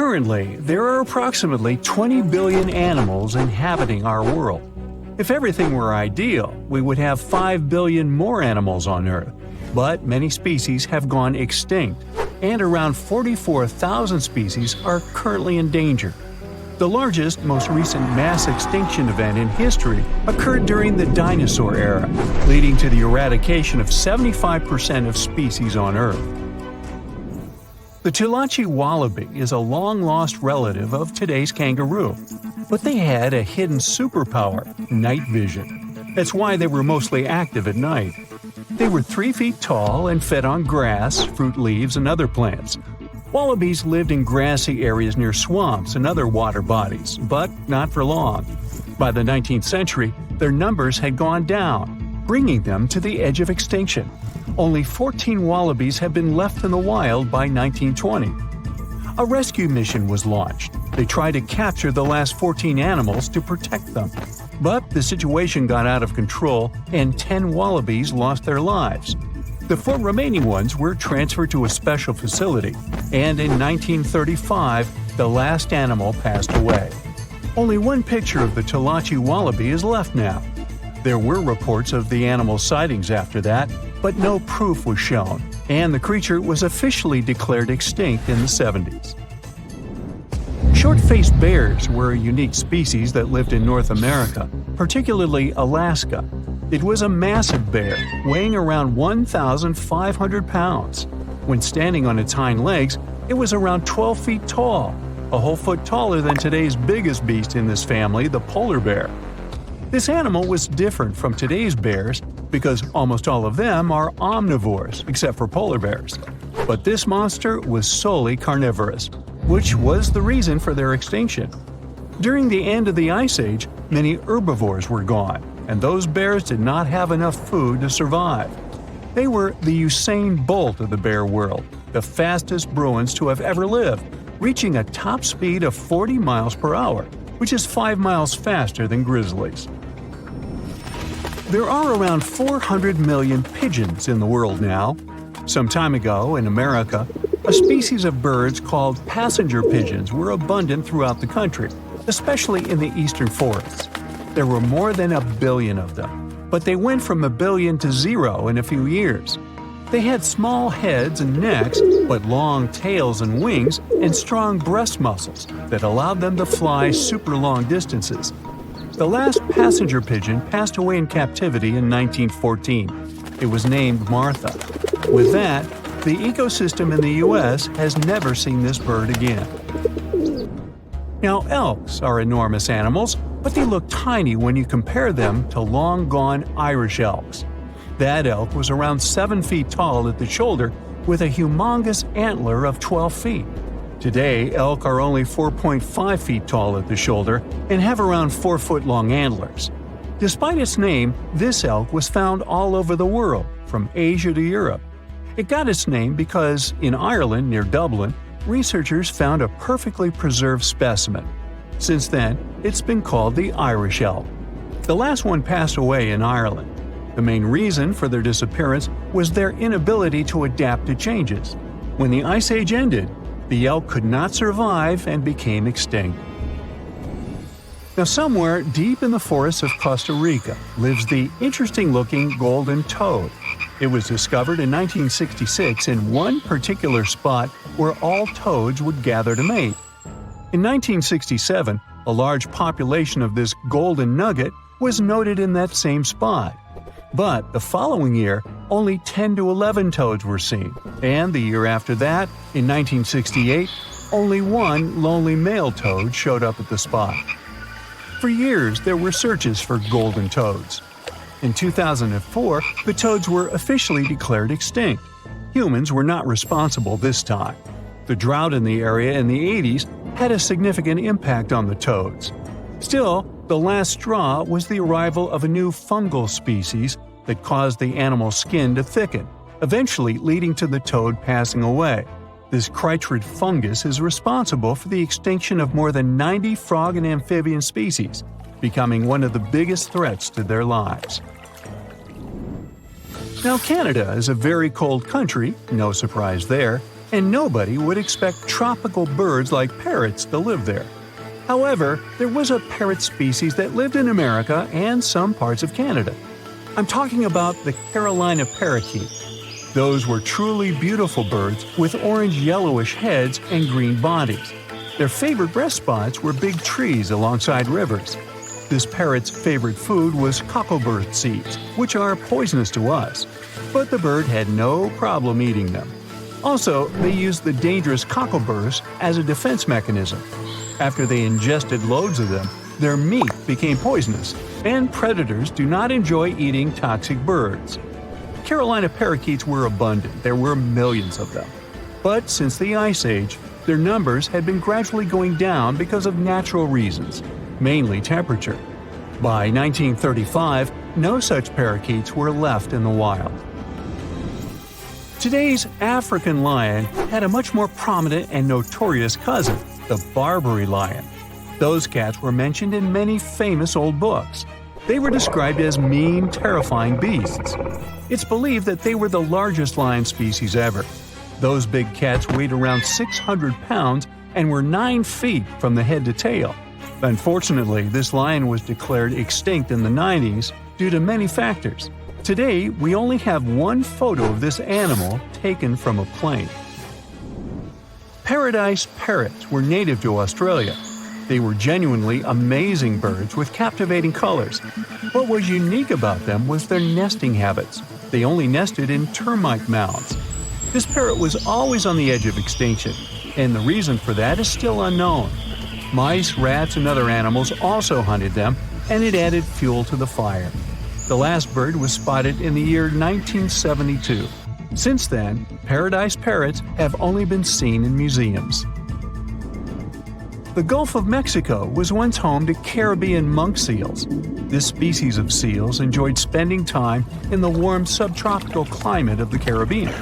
Currently, there are approximately 20 billion animals inhabiting our world. If everything were ideal, we would have 5 billion more animals on Earth. But many species have gone extinct, and around 44,000 species are currently in danger. The largest, most recent mass extinction event in history occurred during the dinosaur era, leading to the eradication of 75% of species on Earth. The Tulachi wallaby is a long-lost relative of today's kangaroo, but they had a hidden superpower, night vision. That's why they were mostly active at night. They were 3 feet tall and fed on grass, fruit leaves, and other plants. Wallabies lived in grassy areas near swamps and other water bodies, but not for long. By the 19th century, their numbers had gone down, bringing them to the edge of extinction. Only 14 wallabies had been left in the wild by 1920. A rescue mission was launched. They tried to capture the last 14 animals to protect them. But the situation got out of control and 10 wallabies lost their lives. The 4 remaining ones were transferred to a special facility, and in 1935, the last animal passed away. Only one picture of the Tulachi wallaby is left now. There were reports of the animal's sightings after that, but no proof was shown, and the creature was officially declared extinct in the 70s. Short-faced bears were a unique species that lived in North America, particularly Alaska. It was a massive bear, weighing around 1,500 pounds. When standing on its hind legs, it was around 12 feet tall, a whole foot taller than today's biggest beast in this family, the polar bear. This animal was different from today's bears because almost all of them are omnivores, except for polar bears. But this monster was solely carnivorous, which was the reason for their extinction. During the end of the Ice Age, many herbivores were gone, and those bears did not have enough food to survive. They were the Usain Bolt of the bear world, the fastest Bruins to have ever lived, reaching a top speed of 40 miles per hour, which is 5 miles faster than grizzlies. There are around 400 million pigeons in the world now. Some time ago, in America, a species of birds called passenger pigeons were abundant throughout the country, especially in the eastern forests. There were more than 1 billion of them, but they went from 1 billion to 0 in a few years. They had small heads and necks, but long tails and wings and strong breast muscles that allowed them to fly super long distances. The last passenger pigeon passed away in captivity in 1914. It was named Martha. With that, the ecosystem in the U.S. has never seen this bird again. Now, elks are enormous animals, but they look tiny when you compare them to long-gone Irish elks. That elk was around 7 feet tall at the shoulder with a humongous antler of 12 feet. Today, elk are only 4.5 feet tall at the shoulder and have around 4-foot-long antlers. Despite its name, this elk was found all over the world, from Asia to Europe. It got its name because, in Ireland near Dublin, researchers found a perfectly preserved specimen. Since then, it's been called the Irish elk. The last one passed away in Ireland. The main reason for their disappearance was their inability to adapt to changes. When the Ice Age ended, the elk could not survive and became extinct. Now, somewhere deep in the forests of Costa Rica lives the interesting-looking golden toad. It was discovered in 1966 in one particular spot where all toads would gather to mate. In 1967, a large population of this golden nugget was noted in that same spot. But the following year, only 10 to 11 toads were seen, and the year after that, in 1968, only one lonely male toad showed up at the spot. For years, there were searches for golden toads. In 2004, the toads were officially declared extinct. Humans were not responsible this time. The drought in the area in the 80s had a significant impact on the toads. Still, the last straw was the arrival of a new fungal species that caused the animal's skin to thicken, eventually leading to the toad passing away. This chytrid fungus is responsible for the extinction of more than 90 frog and amphibian species, becoming one of the biggest threats to their lives. Now, Canada is a very cold country, no surprise there. and nobody would expect tropical birds like parrots to live there. However, there was a parrot species that lived in America and some parts of Canada. I'm talking about the Carolina parakeet. Those were truly beautiful birds with orange-yellowish heads and green bodies. Their favorite rest spots were big trees alongside rivers. This parrot's favorite food was cocklebur seeds, which are poisonous to us, but the bird had no problem eating them. Also, they used the dangerous cockleburs as a defense mechanism. After they ingested loads of them, their meat became poisonous, and predators do not enjoy eating toxic birds. Carolina parakeets were abundant, there were millions of them. But since the Ice Age, their numbers had been gradually going down because of natural reasons, mainly temperature. By 1935, no such parakeets were left in the wild. Today's African lion had a much more prominent and notorious cousin, the Barbary lion. Those cats were mentioned in many famous old books. They were described as mean, terrifying beasts. It's believed that they were the largest lion species ever. Those big cats weighed around 600 pounds and were 9 feet from the head to tail. Unfortunately, this lion was declared extinct in the 90s due to many factors. Today, we only have one photo of this animal taken from a plane. Paradise parrots were native to Australia. They were genuinely amazing birds with captivating colors. What was unique about them was their nesting habits. They only nested in termite mounds. This parrot was always on the edge of extinction, and the reason for that is still unknown. Mice, rats, and other animals also hunted them, and it added fuel to the fire. The last bird was spotted in the year 1972. Since then, paradise parrots have only been seen in museums. The Gulf of Mexico was once home to Caribbean monk seals. This species of seals enjoyed spending time in the warm subtropical climate of the Caribbean.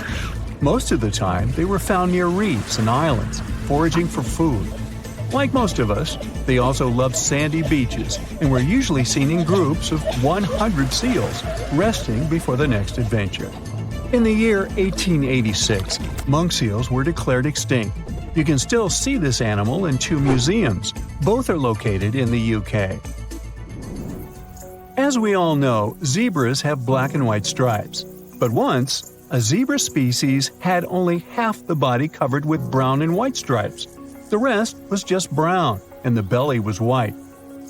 Most of the time, they were found near reefs and islands, foraging for food. Like most of us, they also loved sandy beaches and were usually seen in groups of 100 seals, resting before the next adventure. In the year 1886, monk seals were declared extinct. You can still see this animal in 2 museums. Both are located in the UK. As we all know, zebras have black and white stripes. But once, a zebra species had only half the body covered with brown and white stripes. The rest was just brown, and the belly was white.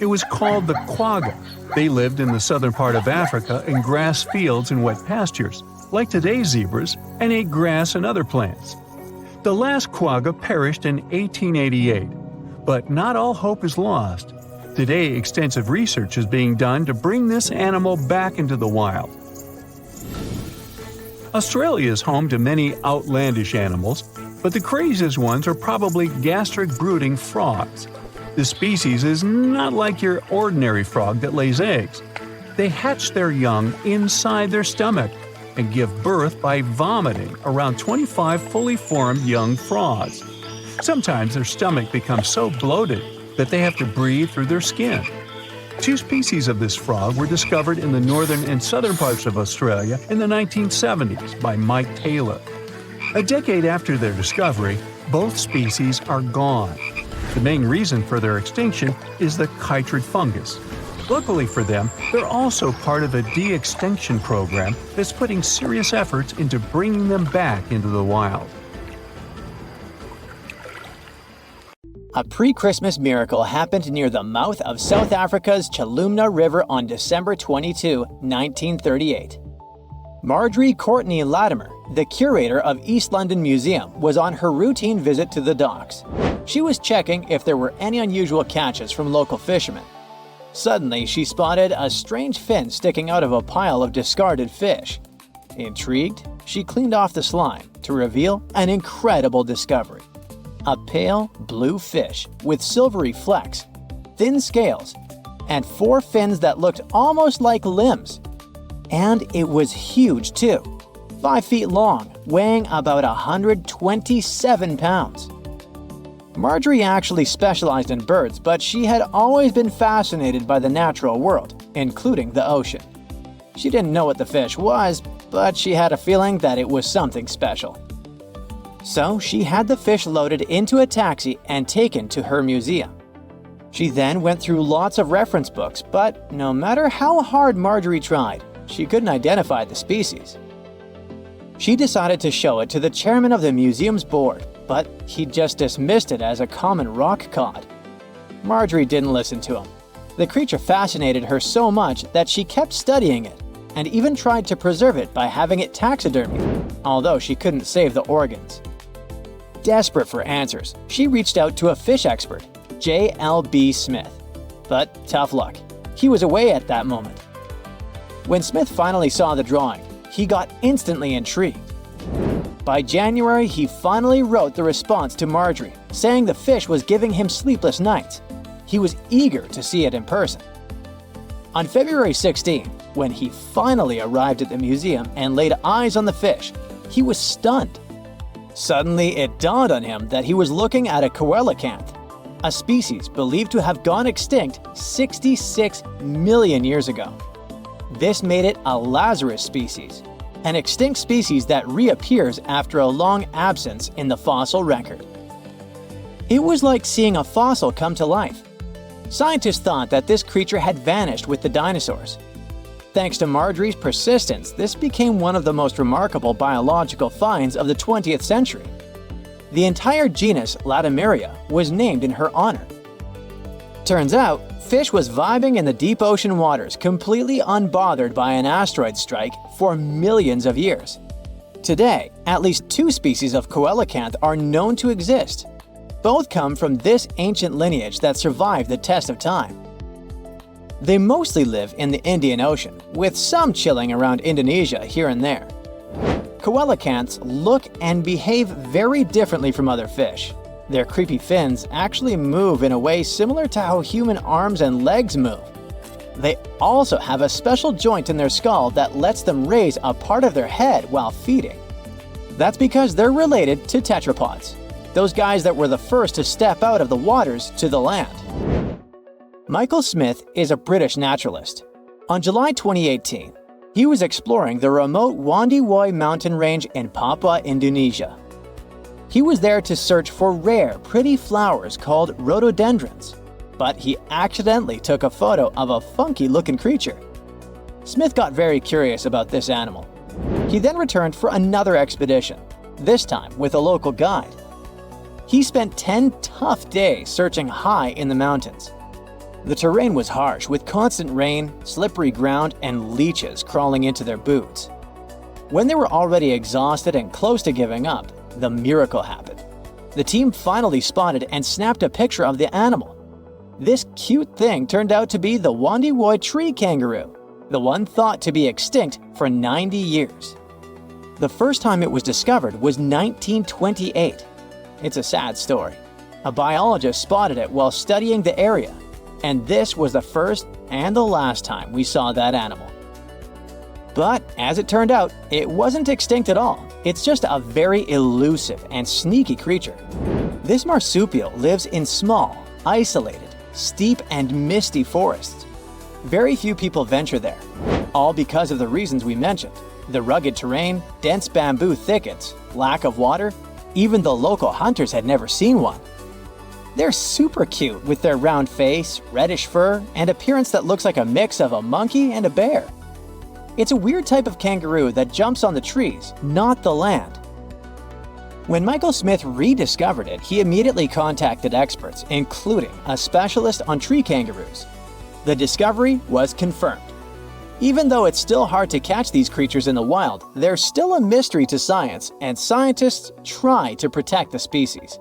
It was called the quagga. They lived in the southern part of Africa in grass fields and wet pastures, like today's zebras, and ate grass and other plants. The last quagga perished in 1888, but not all hope is lost. Today, extensive research is being done to bring this animal back into the wild. Australia is home to many outlandish animals, but the craziest ones are probably gastric brooding frogs. This species is not like your ordinary frog that lays eggs. They hatch their young inside their stomach and give birth by vomiting around 25 fully formed young frogs. Sometimes their stomach becomes so bloated that they have to breathe through their skin. 2 species of this frog were discovered in the northern and southern parts of Australia in the 1970s by Mike Taylor. A decade after their discovery, both species are gone. The main reason for their extinction is the chytrid fungus. Luckily for them, they're also part of a de-extinction program that's putting serious efforts into bringing them back into the wild. A pre-Christmas miracle happened near the mouth of South Africa's Chalumna River on December 22, 1938. Marjorie Courtney Latimer, the curator of East London Museum, was on her routine visit to the docks. She was checking if there were any unusual catches from local fishermen. Suddenly, she spotted a strange fin sticking out of a pile of discarded fish. Intrigued, she cleaned off the slime to reveal an incredible discovery. A pale blue fish with silvery flecks, thin scales, and 4 fins that looked almost like limbs. And it was huge too, 5 feet long, weighing about 127 pounds. Marjorie actually specialized in birds, but she had always been fascinated by the natural world, including the ocean. She didn't know what the fish was, but she had a feeling that it was something special. So she had the fish loaded into a taxi and taken to her museum. She then went through lots of reference books, but no matter how hard Marjorie tried, she couldn't identify the species. She decided to show it to the chairman of the museum's board, but he just dismissed it as a common rock cod. Marjorie didn't listen to him. The creature fascinated her so much that she kept studying it and even tried to preserve it by having it taxidermied, although she couldn't save the organs. Desperate for answers, she reached out to a fish expert, J.L.B. Smith. But tough luck, he was away at that moment. When Smith finally saw the drawing, he got instantly intrigued. By January, he finally wrote the response to Marjorie, saying the fish was giving him sleepless nights. He was eager to see it in person. On February 16, when he finally arrived at the museum and laid eyes on the fish, he was stunned. Suddenly, it dawned on him that he was looking at a coelacanth, a species believed to have gone extinct 66 million years ago. This made it a Lazarus species, an extinct species that reappears after a long absence in the fossil record. It was like seeing a fossil come to life. Scientists thought that this creature had vanished with the dinosaurs. Thanks to Marjorie's persistence, this became one of the most remarkable biological finds of the 20th century. The entire genus Latimeria was named in her honor. Turns out, fish was vibing in the deep ocean waters completely unbothered by an asteroid strike for millions of years. Today, at least 2 species of coelacanth are known to exist. Both come from this ancient lineage that survived the test of time. They mostly live in the Indian Ocean, with some chilling around Indonesia here and there. Coelacanths look and behave very differently from other fish. Their creepy fins actually move in a way similar to how human arms and legs move. They also have a special joint in their skull that lets them raise a part of their head while feeding. That's because they're related to tetrapods, those guys that were the first to step out of the waters to the land. Michael Smith is a British naturalist. On July 2018, he was exploring the remote Wandiwoi mountain range in Papua, Indonesia. He was there to search for rare, pretty flowers called rhododendrons, but he accidentally took a photo of a funky-looking creature. Smith got very curious about this animal. He then returned for another expedition, this time with a local guide. He spent 10 tough days searching high in the mountains. The terrain was harsh, with constant rain, slippery ground, and leeches crawling into their boots. When they were already exhausted and close to giving up, the miracle happened. The team finally spotted and snapped a picture of the animal. This cute thing turned out to be the Wandiwoi tree kangaroo, the one thought to be extinct for 90 years. The first time it was discovered was 1928. It's a sad story. A biologist spotted it while studying the area, and this was the first and the last time we saw that animal. But as it turned out, it wasn't extinct at all. It's just a very elusive and sneaky creature. This marsupial lives in small, isolated, steep and misty forests. Very few people venture there, all because of the reasons we mentioned: the rugged terrain, dense bamboo thickets, lack of water. Even the local hunters had never seen one. They're super cute with their round face, reddish fur, and appearance that looks like a mix of a monkey and a bear. It's a weird type of kangaroo that jumps on the trees, not the land. When Michael Smith rediscovered it, he immediately contacted experts, including a specialist on tree kangaroos. The discovery was confirmed. Even though it's still hard to catch these creatures in the wild, they're still a mystery to science, and scientists try to protect the species.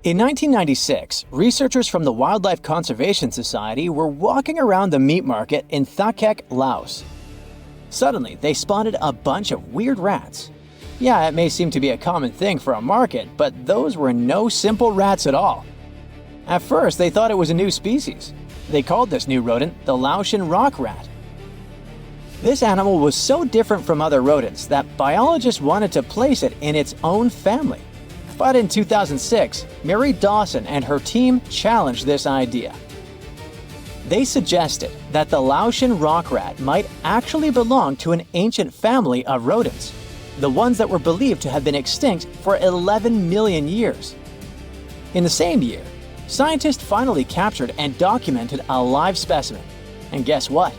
In 1996, researchers from the Wildlife Conservation Society were walking around the meat market in Thakek, Laos. Suddenly, they spotted a bunch of weird rats. Yeah, it may seem to be a common thing for a market, but those were no simple rats at all. At first, they thought it was a new species. They called this new rodent the Laotian rock rat. This animal was so different from other rodents that biologists wanted to place it in its own family. But in 2006, Mary Dawson and her team challenged this idea. They suggested that the Laotian rock rat might actually belong to an ancient family of rodents. the ones that were believed to have been extinct for 11 million years. In the same year, scientists finally captured and documented a live specimen. And guess what?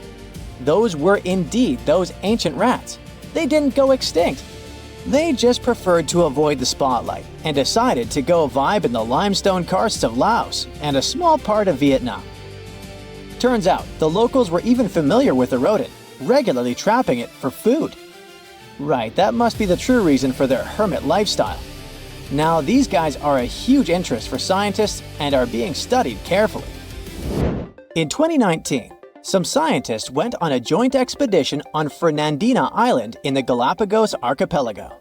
Those were indeed those ancient rats. They didn't go extinct. They just preferred to avoid the spotlight and decided to go vibe in the limestone karsts of Laos and a small part of Vietnam. Turns out, the locals were even familiar with the rodent, regularly trapping it for food. Right, that must be the true reason for their hermit lifestyle. Now, these guys are a huge interest for scientists and are being studied carefully. In 2019, some scientists went on a joint expedition on Fernandina Island in the Galapagos archipelago.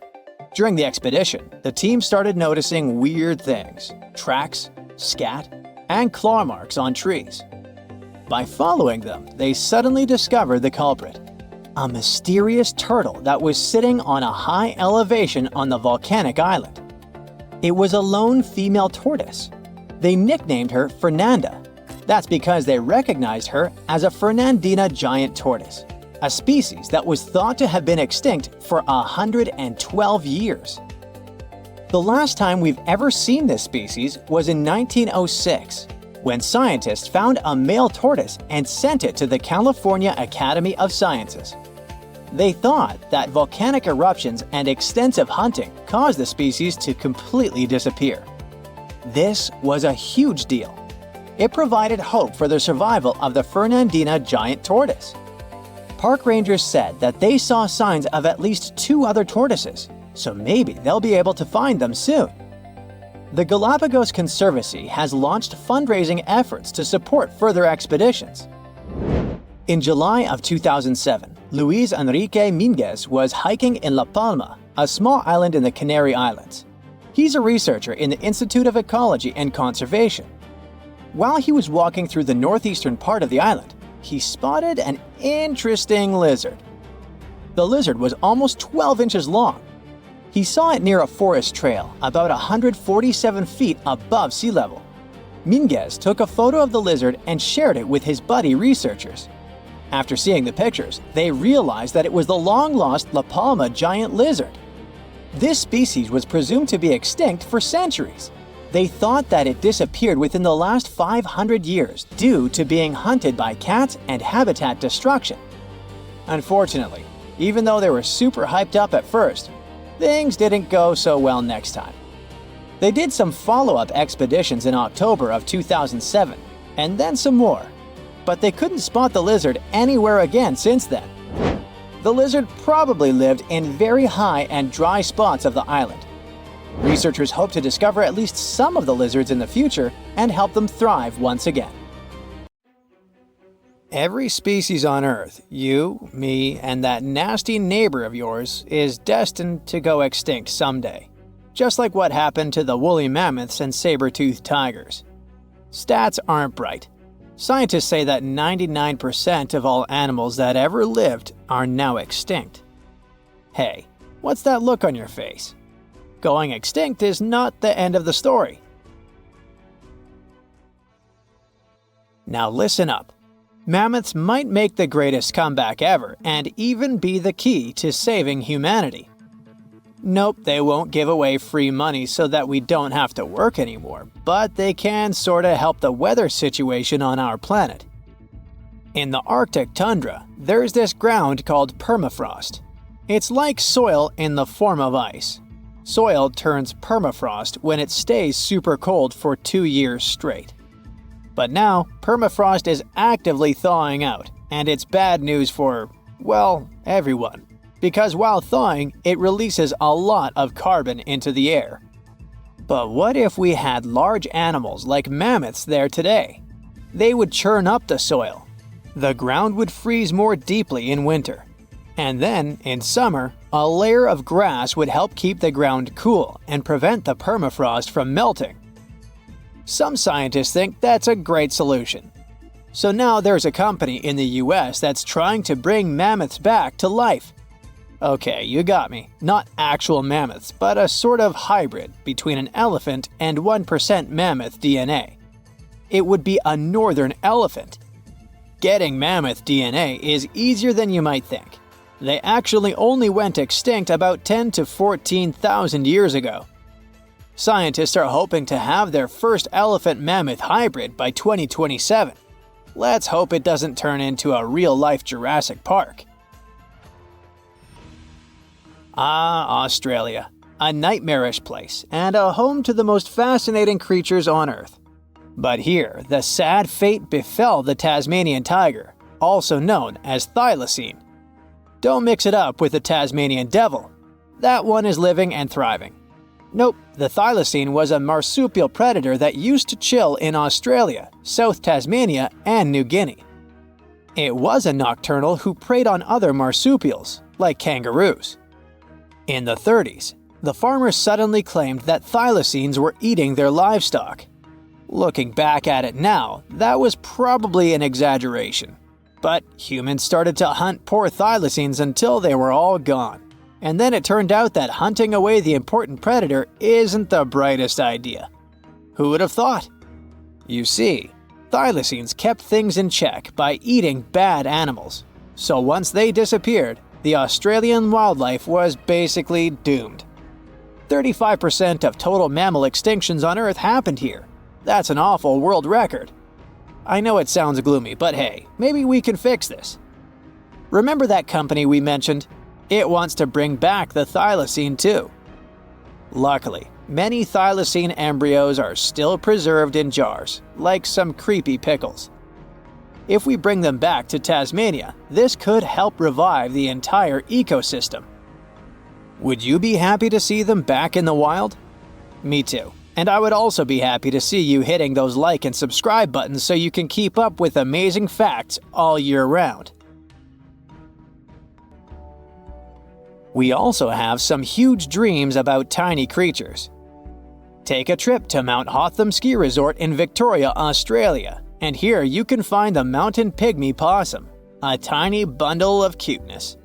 During the expedition, the team started noticing weird things: tracks, scat, and claw marks on trees. By following them, they suddenly discovered the culprit: a mysterious turtle that was sitting on a high elevation on the volcanic island. It was a lone female tortoise. They nicknamed her Fernanda. That's because they recognized her as a Fernandina giant tortoise, a species that was thought to have been extinct for 112 years. The last time we've ever seen this species was in 1906, when scientists found a male tortoise and sent it to the California Academy of Sciences. They thought that volcanic eruptions and extensive hunting caused the species to completely disappear. This was a huge deal. It provided hope for the survival of the Fernandina giant tortoise. Park rangers said that they saw signs of at least 2 other tortoises, so maybe they'll be able to find them soon. The Galapagos Conservancy has launched fundraising efforts to support further expeditions. In July of 2007, Luis Enrique Minguez was hiking in La Palma, a small island in the Canary Islands. He's a researcher in the Institute of Ecology and Conservation. While he was walking through the northeastern part of the island, he spotted an interesting lizard. The lizard was almost 12 inches long. He saw it near a forest trail, about 147 feet above sea level. Minguez took a photo of the lizard and shared it with his buddy researchers. After seeing the pictures, they realized that it was the long-lost La Palma giant lizard. This species was presumed to be extinct for centuries. They thought that it disappeared within the last 500 years due to being hunted by cats and habitat destruction. Unfortunately, even though they were super hyped up at first, things didn't go so well next time. They did some follow-up expeditions in October of 2007, and then some more, but they couldn't spot the lizard anywhere again since then. The lizard probably lived in very high and dry spots of the island. Researchers hope to discover at least some of the lizards in the future and help them thrive once again. Every species on Earth, you, me, and that nasty neighbor of yours, is destined to go extinct someday. Just like what happened to the woolly mammoths and saber-toothed tigers. Stats aren't bright. Scientists say that 99% of all animals that ever lived are now extinct. Hey, what's that look on your face? Going extinct is not the end of the story. Now listen up. Mammoths might make the greatest comeback ever and even be the key to saving humanity. Nope, they won't give away free money so that we don't have to work anymore, but they can sorta help the weather situation on our planet. In the Arctic tundra, there's this ground called permafrost. It's like soil in the form of ice. Soil turns permafrost when it stays super cold for 2 years straight. But now, permafrost is actively thawing out, and it's bad news for, well, everyone. Because while thawing, it releases a lot of carbon into the air. But what if we had large animals like mammoths there today? They would churn up the soil. The ground would freeze more deeply in winter. And then, in summer, a layer of grass would help keep the ground cool and prevent the permafrost from melting. Some scientists think that's a great solution. So now there's a company in the US that's trying to bring mammoths back to life. Okay, you got me. Not actual mammoths, but a sort of hybrid between an elephant and 1% mammoth DNA. It would be a northern elephant. Getting mammoth DNA is easier than you might think. They actually only went extinct about 10 to 14,000 years ago. Scientists are hoping to have their first elephant-mammoth hybrid by 2027. Let's hope it doesn't turn into a real-life Jurassic Park. Australia. A nightmarish place and a home to the most fascinating creatures on Earth. But here, the sad fate befell the Tasmanian tiger, also known as thylacine. Don't mix it up with the Tasmanian devil. That one is living and thriving. Nope, the thylacine was a marsupial predator that used to chill in Australia, South Tasmania, and New Guinea. It was a nocturnal who preyed on other marsupials, like kangaroos. In the 30s, the farmers suddenly claimed that thylacines were eating their livestock. Looking back at it now, that was probably an exaggeration. But humans started to hunt poor thylacines until they were all gone. And then it turned out that hunting away the important predator isn't the brightest idea. Who would have thought? You see, thylacines kept things in check by eating bad animals. So once they disappeared, the Australian wildlife was basically doomed. 35% of total mammal extinctions on Earth happened here. That's an awful world record. I know it sounds gloomy, but hey, maybe we can fix this. Remember that company we mentioned? It wants to bring back the thylacine too. Luckily, many thylacine embryos are still preserved in jars, like some creepy pickles. If we bring them back to Tasmania, this could help revive the entire ecosystem. Would you be happy to see them back in the wild? Me too. And I would also be happy to see you hitting those like and subscribe buttons so you can keep up with amazing facts all year round. We also have some huge dreams about tiny creatures. Take a trip to Mount Hotham Ski Resort in Victoria, Australia, and here you can find the mountain pygmy possum, a tiny bundle of cuteness.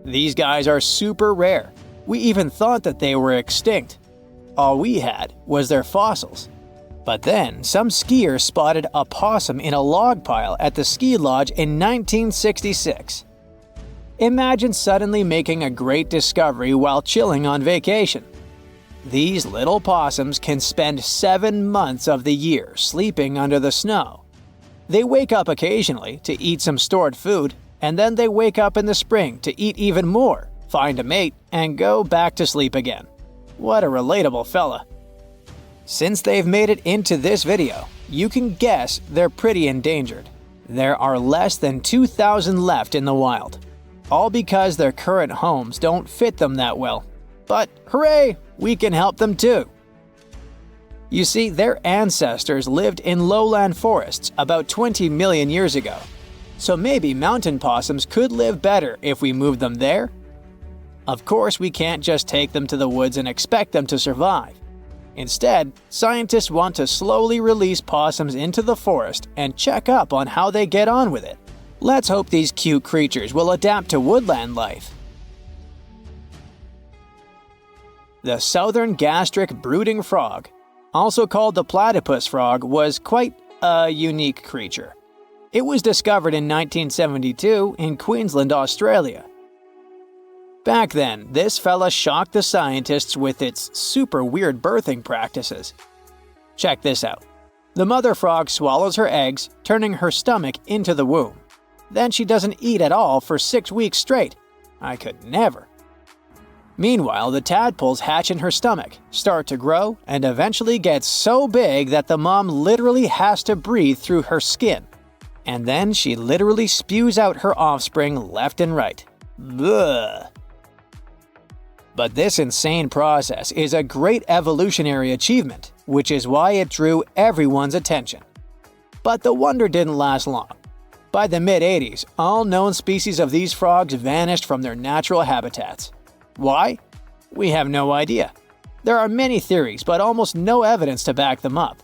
These guys are super rare. We even thought that they were extinct. All we had was their fossils. But then, some skiers spotted a possum in a log pile at the ski lodge in 1966. Imagine suddenly making a great discovery while chilling on vacation. These little possums can spend 7 months of the year sleeping under the snow. They wake up occasionally to eat some stored food, and then they wake up in the spring to eat even more, find a mate, and go back to sleep again. What a relatable fella. Since they've made it into this video, you can guess they're pretty endangered. There are less than 2,000 left in the wild, all because their current homes don't fit them that well. But hooray, we can help them too. You see, their ancestors lived in lowland forests about 20 million years ago. So maybe mountain possums could live better if we moved them there? Of course, we can't just take them to the woods and expect them to survive. Instead, scientists want to slowly release possums into the forest and check up on how they get on with it. Let's hope these cute creatures will adapt to woodland life. The southern gastric brooding frog, also called the platypus frog, was quite a unique creature. It was discovered in 1972 in Queensland, Australia. Back then, this fella shocked the scientists with its super weird birthing practices. Check this out. The mother frog swallows her eggs, turning her stomach into the womb. Then she doesn't eat at all for 6 weeks straight. I could never. Meanwhile, the tadpoles hatch in her stomach, start to grow, and eventually get so big that the mom literally has to breathe through her skin. And then she literally spews out her offspring left and right. Bleh. But this insane process is a great evolutionary achievement, which is why it drew everyone's attention. But the wonder didn't last long. By the mid-80s, all known species of these frogs vanished from their natural habitats. Why? We have no idea. There are many theories, but almost no evidence to back them up.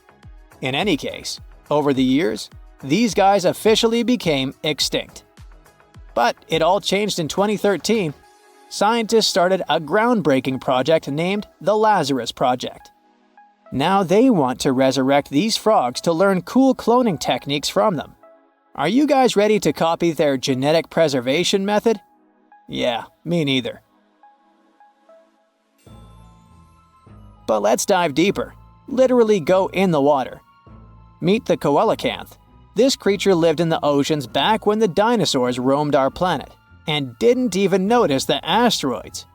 In any case, over the years, these guys officially became extinct. But it all changed in 2013. Scientists started a groundbreaking project named the Lazarus Project. Now they want to resurrect these frogs to learn cool cloning techniques from them. Are you guys ready to copy their genetic preservation method? Yeah, me neither. But let's dive deeper. Literally go in the water. Meet the coelacanth. This creature lived in the oceans back when the dinosaurs roamed our planet, and didn't even notice the asteroids.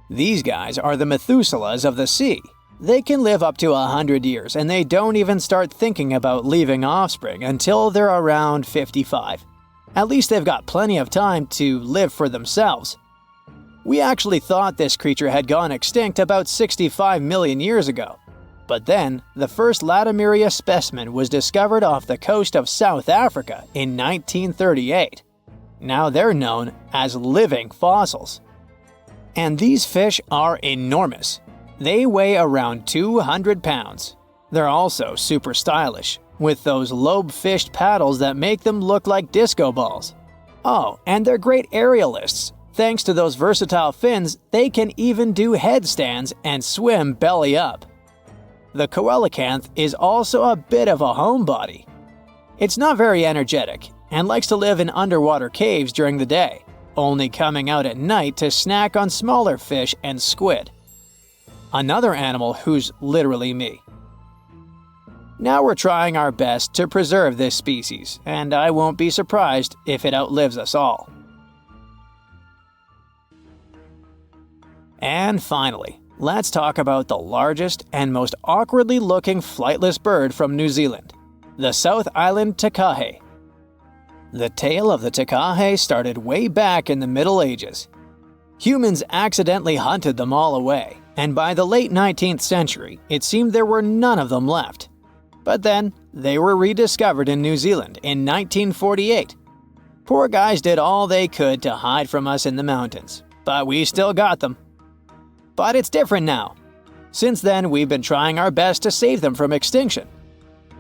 These guys are the Methuselahs of the sea. They can live up to 100 years, and they don't even start thinking about leaving offspring until they're around 55. At least they've got plenty of time to live for themselves. We actually thought this creature had gone extinct about 65 million years ago. But then, the first Latimeria specimen was discovered off the coast of South Africa in 1938. Now they're known as living fossils. And these fish are enormous. They weigh around 200 pounds. They're also super stylish, with those lobe-fished paddles that make them look like disco balls. Oh, and they're great aerialists. Thanks to those versatile fins, they can even do headstands and swim belly up. The coelacanth is also a bit of a homebody. It's not very energetic and likes to live in underwater caves during the day, only coming out at night to snack on smaller fish and squid. Another animal who's literally me. Now we're trying our best to preserve this species, and I won't be surprised if it outlives us all. And finally, let's talk about the largest and most awkwardly looking flightless bird from New Zealand, the South Island takahe. The tale of the takahe started way back in the Middle Ages. Humans accidentally hunted them all away, and by the late 19th century, it seemed there were none of them left. But then, they were rediscovered in New Zealand in 1948. Poor guys did all they could to hide from us in the mountains, but we still got them. But it's different now. Since then, we've been trying our best to save them from extinction.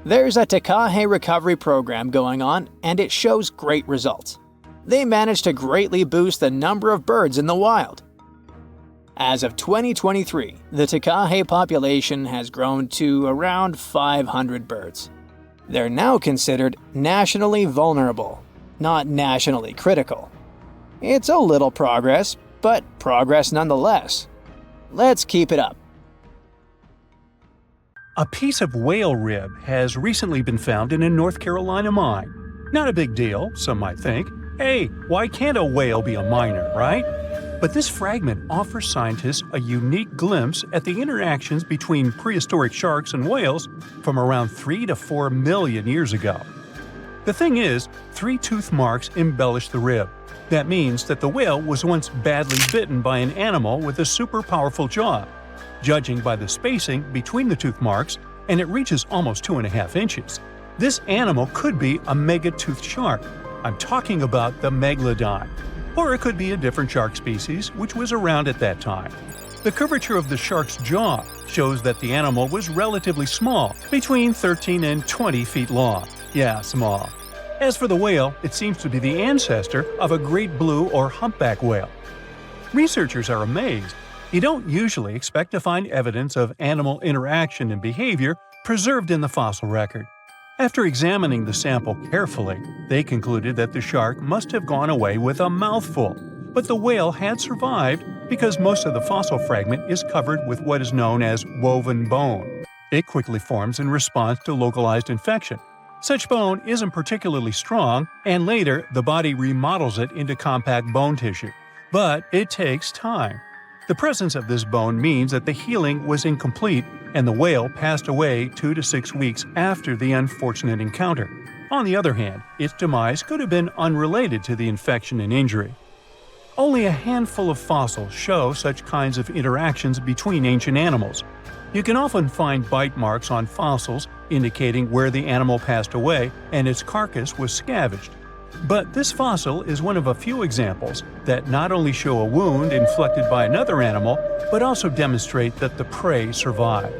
There's a takahe recovery program going on, and it shows great results. They managed to greatly boost the number of birds in the wild. As of 2023, the takahe population has grown to around 500 birds. They're now considered nationally vulnerable, not nationally critical. It's a little progress, but progress nonetheless. Let's keep it up. A piece of whale rib has recently been found in a North Carolina mine. Not a big deal, some might think. Hey, why can't a whale be a miner, right? But this fragment offers scientists a unique glimpse at the interactions between prehistoric sharks and whales from around 3 to 4 million years ago. The thing is, 3 tooth marks embellish the rib. That means that the whale was once badly bitten by an animal with a super powerful jaw. Judging by the spacing between the tooth marks, and it reaches almost 2.5 inches. This animal could be a mega-toothed shark. I'm talking about the megalodon. Or it could be a different shark species which was around at that time. The curvature of the shark's jaw shows that the animal was relatively small, between 13 and 20 feet long. Yeah, small. As for the whale, it seems to be the ancestor of a great blue or humpback whale. Researchers are amazed. You don't usually expect to find evidence of animal interaction and behavior preserved in the fossil record. After examining the sample carefully, they concluded that the shark must have gone away with a mouthful, but the whale had survived because most of the fossil fragment is covered with what is known as woven bone. It quickly forms in response to localized infection. Such bone isn't particularly strong, and later the body remodels it into compact bone tissue. But it takes time. The presence of this bone means that the healing was incomplete and the whale passed away 2 to 6 weeks after the unfortunate encounter. On the other hand, its demise could have been unrelated to the infection and injury. Only a handful of fossils show such kinds of interactions between ancient animals. You can often find bite marks on fossils indicating where the animal passed away and its carcass was scavenged. But this fossil is one of a few examples that not only show a wound inflicted by another animal, but also demonstrate that the prey survived.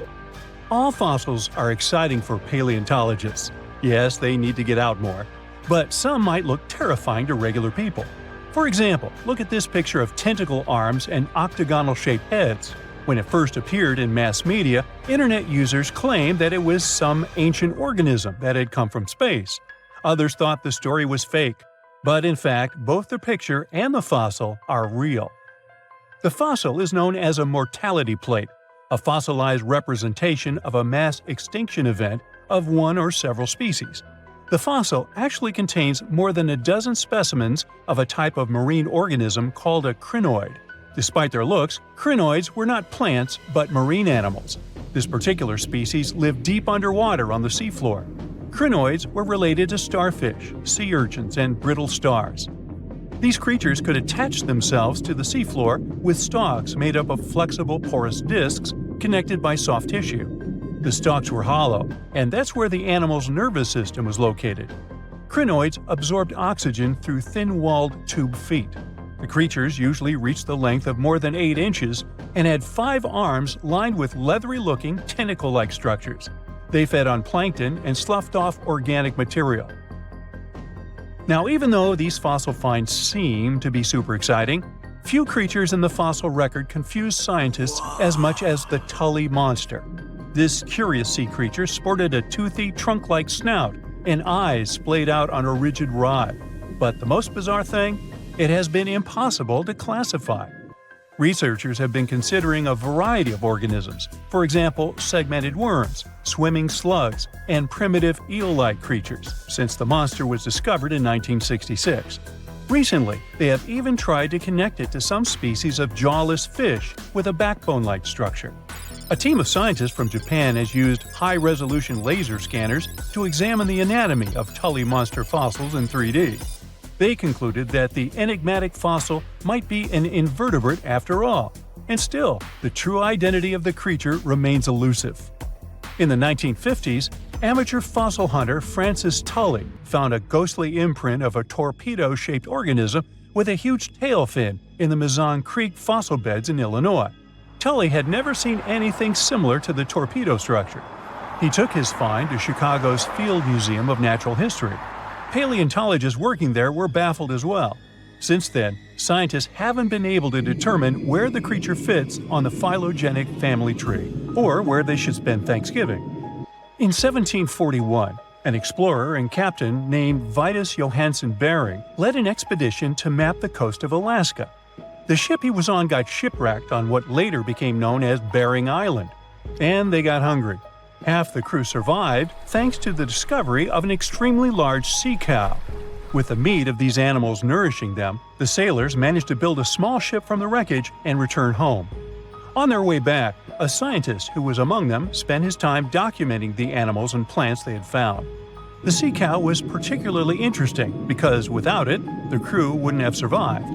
All fossils are exciting for paleontologists. Yes, they need to get out more. But some might look terrifying to regular people. For example, look at this picture of tentacle arms and octagonal-shaped heads. When it first appeared in mass media, internet users claimed that it was some ancient organism that had come from space. Others thought the story was fake. But in fact, both the picture and the fossil are real. The fossil is known as a mortality plate, a fossilized representation of a mass extinction event of one or several species. The fossil actually contains more than a dozen specimens of a type of marine organism called a crinoid. Despite their looks, crinoids were not plants but marine animals. This particular species lived deep underwater on the seafloor. Crinoids were related to starfish, sea urchins, and brittle stars. These creatures could attach themselves to the seafloor with stalks made up of flexible porous discs connected by soft tissue. The stalks were hollow, and that's where the animal's nervous system was located. Crinoids absorbed oxygen through thin-walled tube feet. The creatures usually reached the length of more than 8 inches and had 5 arms lined with leathery-looking tentacle-like structures. They fed on plankton and sloughed off organic material. Now, even though these fossil finds seem to be super exciting, few creatures in the fossil record confuse scientists as much as the Tully monster. This curious sea creature sported a toothy, trunk-like snout and eyes splayed out on a rigid rod. But the most bizarre thing? It has been impossible to classify. Researchers have been considering a variety of organisms, for example, segmented worms, swimming slugs, and primitive eel-like creatures, since the monster was discovered in 1966. Recently, they have even tried to connect it to some species of jawless fish with a backbone-like structure. A team of scientists from Japan has used high-resolution laser scanners to examine the anatomy of Tully monster fossils in 3D. They concluded that the enigmatic fossil might be an invertebrate after all, and still, the true identity of the creature remains elusive. In the 1950s, amateur fossil hunter Francis Tully found a ghostly imprint of a torpedo-shaped organism with a huge tail fin in the Mizon Creek fossil beds in Illinois. Tully had never seen anything similar to the torpedo structure. He took his find to Chicago's Field Museum of Natural History. Paleontologists working there were baffled as well. Since then, scientists haven't been able to determine where the creature fits on the phylogenetic family tree, or where they should spend Thanksgiving. In 1741, an explorer and captain named Vitus Johansen Bering led an expedition to map the coast of Alaska. The ship he was on got shipwrecked on what later became known as Bering Island, and they got hungry. Half the crew survived thanks to the discovery of an extremely large sea cow. With the meat of these animals nourishing them, the sailors managed to build a small ship from the wreckage and return home. On their way back, a scientist who was among them spent his time documenting the animals and plants they had found. The sea cow was particularly interesting because without it, the crew wouldn't have survived.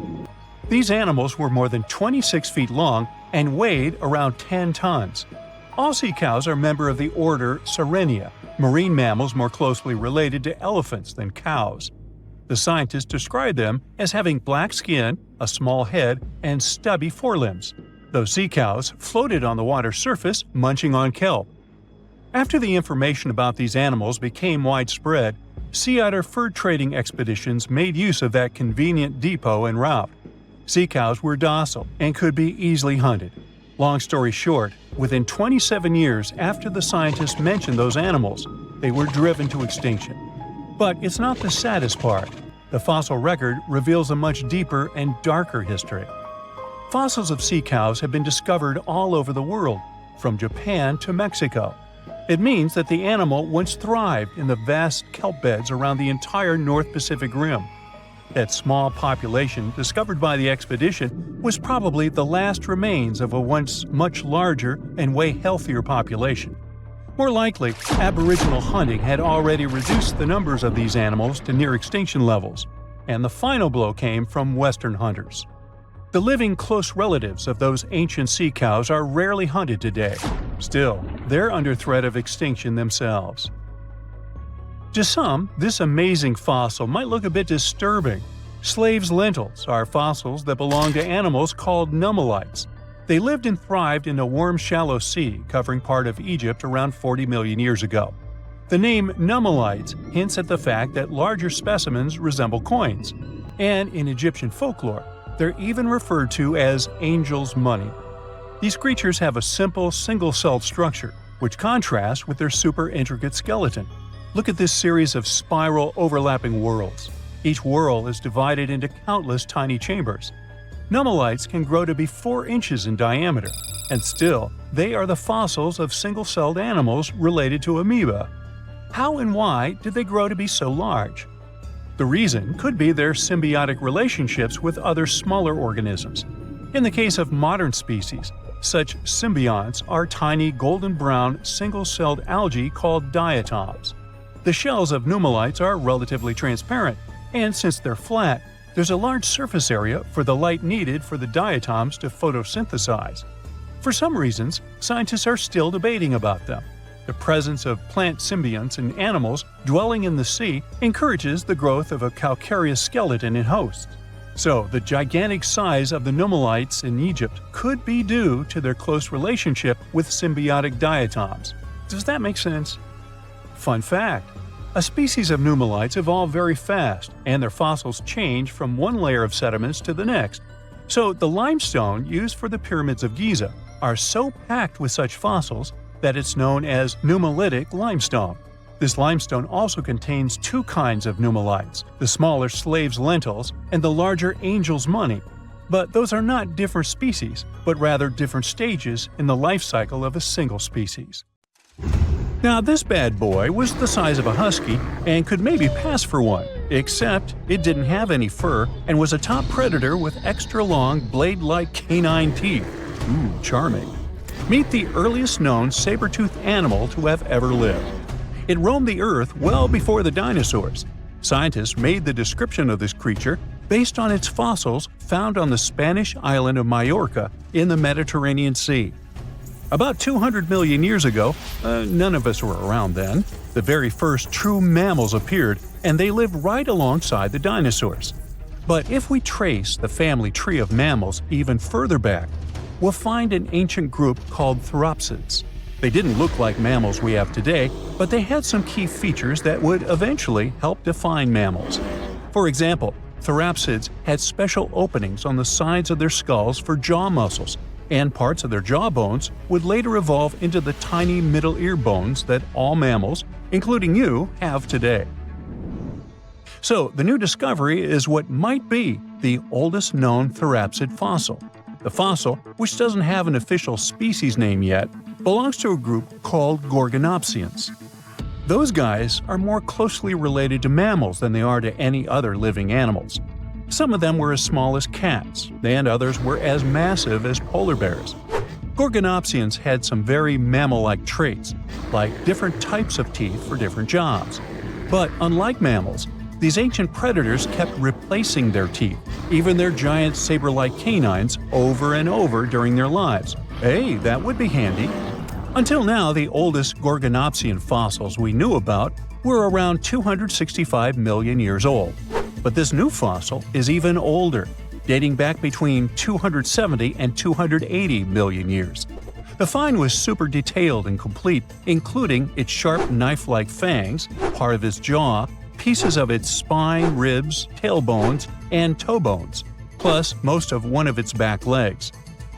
These animals were more than 26 feet long and weighed around 10 tons. All sea cows are members of the order Sirenia, marine mammals more closely related to elephants than cows. The scientists described them as having black skin, a small head, and stubby forelimbs. Those sea cows floated on the water's surface, munching on kelp. After the information about these animals became widespread, sea otter fur trading expeditions made use of that convenient depot en route. Sea cows were docile and could be easily hunted. Long story short, within 27 years after the scientists mentioned those animals, they were driven to extinction. But it's not the saddest part. The fossil record reveals a much deeper and darker history. Fossils of sea cows have been discovered all over the world, from Japan to Mexico. It means that the animal once thrived in the vast kelp beds around the entire North Pacific Rim. That small population discovered by the expedition was probably the last remains of a once much larger and way healthier population. More likely, Aboriginal hunting had already reduced the numbers of these animals to near extinction levels, and the final blow came from Western hunters. The living close relatives of those ancient sea cows are rarely hunted today. Still, they're under threat of extinction themselves. To some, this amazing fossil might look a bit disturbing. Slaves' lentils are fossils that belong to animals called nummelites. They lived and thrived in a warm, shallow sea covering part of Egypt around 40 million years ago. The name nummelites hints at the fact that larger specimens resemble coins, and in Egyptian folklore, they're even referred to as angel's money. These creatures have a simple, single-celled structure, which contrasts with their super intricate skeleton. Look at this series of spiral overlapping whorls. Each whorl is divided into countless tiny chambers. Nummelites can grow to be 4 inches in diameter, and still, they are the fossils of single-celled animals related to amoeba. How and why did they grow to be so large? The reason could be their symbiotic relationships with other smaller organisms. In the case of modern species, such symbionts are tiny golden-brown single-celled algae called diatoms. The shells of nummelites are relatively transparent, and since they're flat, there's a large surface area for the light needed for the diatoms to photosynthesize. For some reasons, scientists are still debating about them. The presence of plant symbionts in animals dwelling in the sea encourages the growth of a calcareous skeleton in hosts. So, the gigantic size of the nummelites in Egypt could be due to their close relationship with symbiotic diatoms. Does that make sense? Fun fact: a species of nummelites evolve very fast, and their fossils change from one layer of sediments to the next. So, the limestone used for the pyramids of Giza are so packed with such fossils that it's known as nummelitic limestone. This limestone also contains 2 kinds of nummelites, the smaller slave's lentils and the larger angel's money. But those are not different species, but rather different stages in the life cycle of a single species. Now, this bad boy was the size of a husky and could maybe pass for one, except it didn't have any fur and was a top predator with extra long, blade-like canine teeth. Ooh, charming. Meet the earliest known saber-toothed animal to have ever lived. It roamed the Earth well before the dinosaurs. Scientists made the description of this creature based on its fossils found on the Spanish island of Majorca in the Mediterranean Sea. About 200 million years ago, none of us were around then, the very first true mammals appeared, and they lived right alongside the dinosaurs. But if we trace the family tree of mammals even further back, we'll find an ancient group called Therapsids. They didn't look like mammals we have today, but they had some key features that would eventually help define mammals. For example, Therapsids had special openings on the sides of their skulls for jaw muscles, and parts of their jaw bones would later evolve into the tiny middle ear bones that all mammals, including you, have today. So, the new discovery is what might be the oldest known Therapsid fossil. The fossil, which doesn't have an official species name yet, belongs to a group called Gorgonopsians. Those guys are more closely related to mammals than they are to any other living animals. Some of them were as small as cats, and others were as massive as polar bears. Gorgonopsians had some very mammal-like traits, like different types of teeth for different jobs. But unlike mammals, these ancient predators kept replacing their teeth, even their giant saber-like canines, over and over during their lives. Hey, that would be handy. Until now, the oldest Gorgonopsian fossils we knew about were around 265 million years old. But this new fossil is even older, dating back between 270 and 280 million years. The find was super detailed and complete, including its sharp knife-like fangs, part of its jaw, pieces of its spine, ribs, tailbones, and toe bones, plus most of one of its back legs.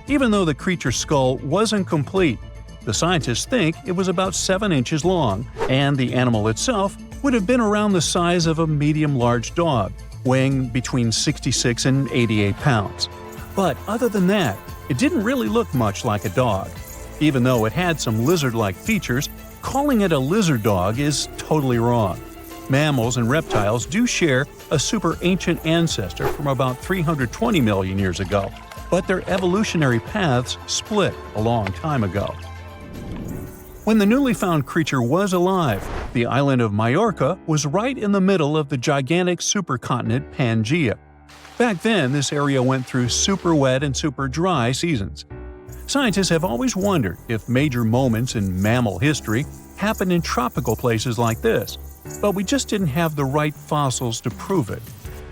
Even though the creature's skull wasn't complete, the scientists think it was about 7 inches long, and the animal itself would have been around the size of a medium-large dog, weighing between 66 and 88 pounds. But other than that, it didn't really look much like a dog. Even though it had some lizard-like features, calling it a lizard dog is totally wrong. Mammals and reptiles do share a super ancient ancestor from about 320 million years ago, but their evolutionary paths split a long time ago. When the newly found creature was alive, the island of Majorca was right in the middle of the gigantic supercontinent Pangaea. Back then, this area went through super wet and super dry seasons. Scientists have always wondered if major moments in mammal history happened in tropical places like this, but we just didn't have the right fossils to prove it.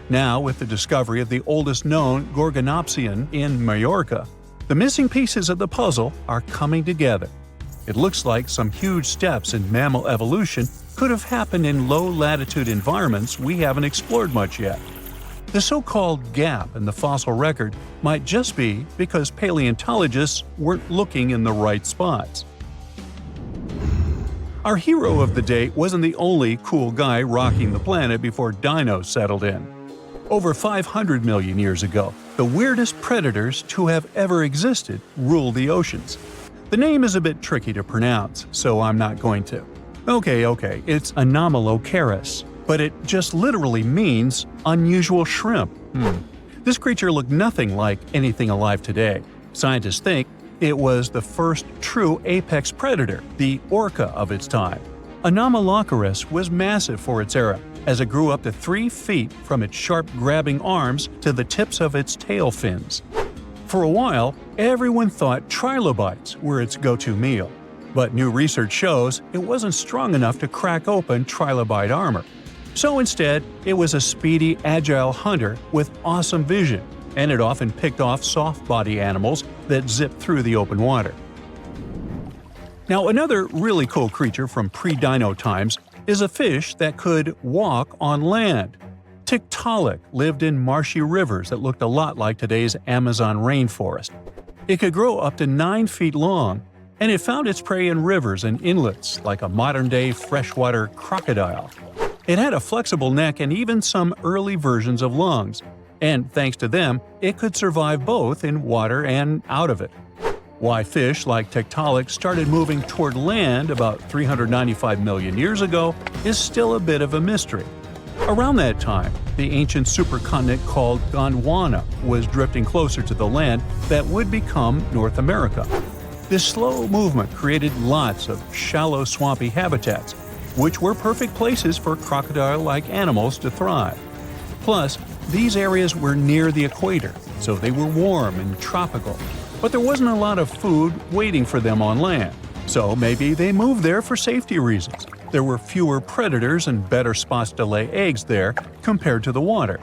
Now, with the discovery of the oldest known Gorgonopsian in Majorca, the missing pieces of the puzzle are coming together. It looks like some huge steps in mammal evolution could have happened in low-latitude environments we haven't explored much yet. The so-called gap in the fossil record might just be because paleontologists weren't looking in the right spots. Our hero of the day wasn't the only cool guy rocking the planet before dinos settled in. Over 500 million years ago, the weirdest predators to have ever existed ruled the oceans. The name is a bit tricky to pronounce, so I'm not going to. Okay, it's Anomalocaris, but it just literally means unusual shrimp. This creature looked nothing like anything alive today. Scientists think it was the first true apex predator, the orca of its time. Anomalocaris was massive for its era, as it grew up to 3 feet from its sharp grabbing arms to the tips of its tail fins. For a while, everyone thought trilobites were its go-to meal, but new research shows it wasn't strong enough to crack open trilobite armor. So instead, it was a speedy, agile hunter with awesome vision, and it often picked off soft-body animals that zipped through the open water. Now, another really cool creature from pre-dino times is a fish that could walk on land. Tiktaalik lived in marshy rivers that looked a lot like today's Amazon rainforest. It could grow up to 9 feet long, and it found its prey in rivers and inlets like a modern-day freshwater crocodile. It had a flexible neck and even some early versions of lungs, and thanks to them, it could survive both in water and out of it. Why fish like Tiktaalik started moving toward land about 395 million years ago is still a bit of a mystery. Around that time, the ancient supercontinent called Gondwana was drifting closer to the land that would become North America. This slow movement created lots of shallow, swampy habitats, which were perfect places for crocodile-like animals to thrive. Plus, these areas were near the equator, so they were warm and tropical. But there wasn't a lot of food waiting for them on land, so maybe they moved there for safety reasons. There were fewer predators and better spots to lay eggs there compared to the water.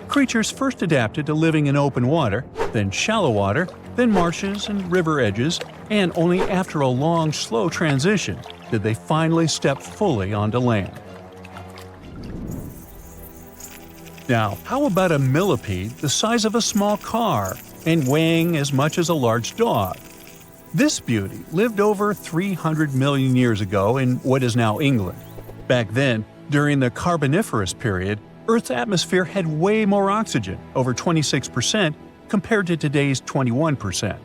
Creatures first adapted to living in open water, then shallow water, then marshes and river edges, and only after a long, slow transition did they finally step fully onto land. Now, how about a millipede the size of a small car and weighing as much as a large dog? This beauty lived over 300 million years ago in what is now England. Back then, during the Carboniferous period, Earth's atmosphere had way more oxygen, over 26%, compared to today's 21%.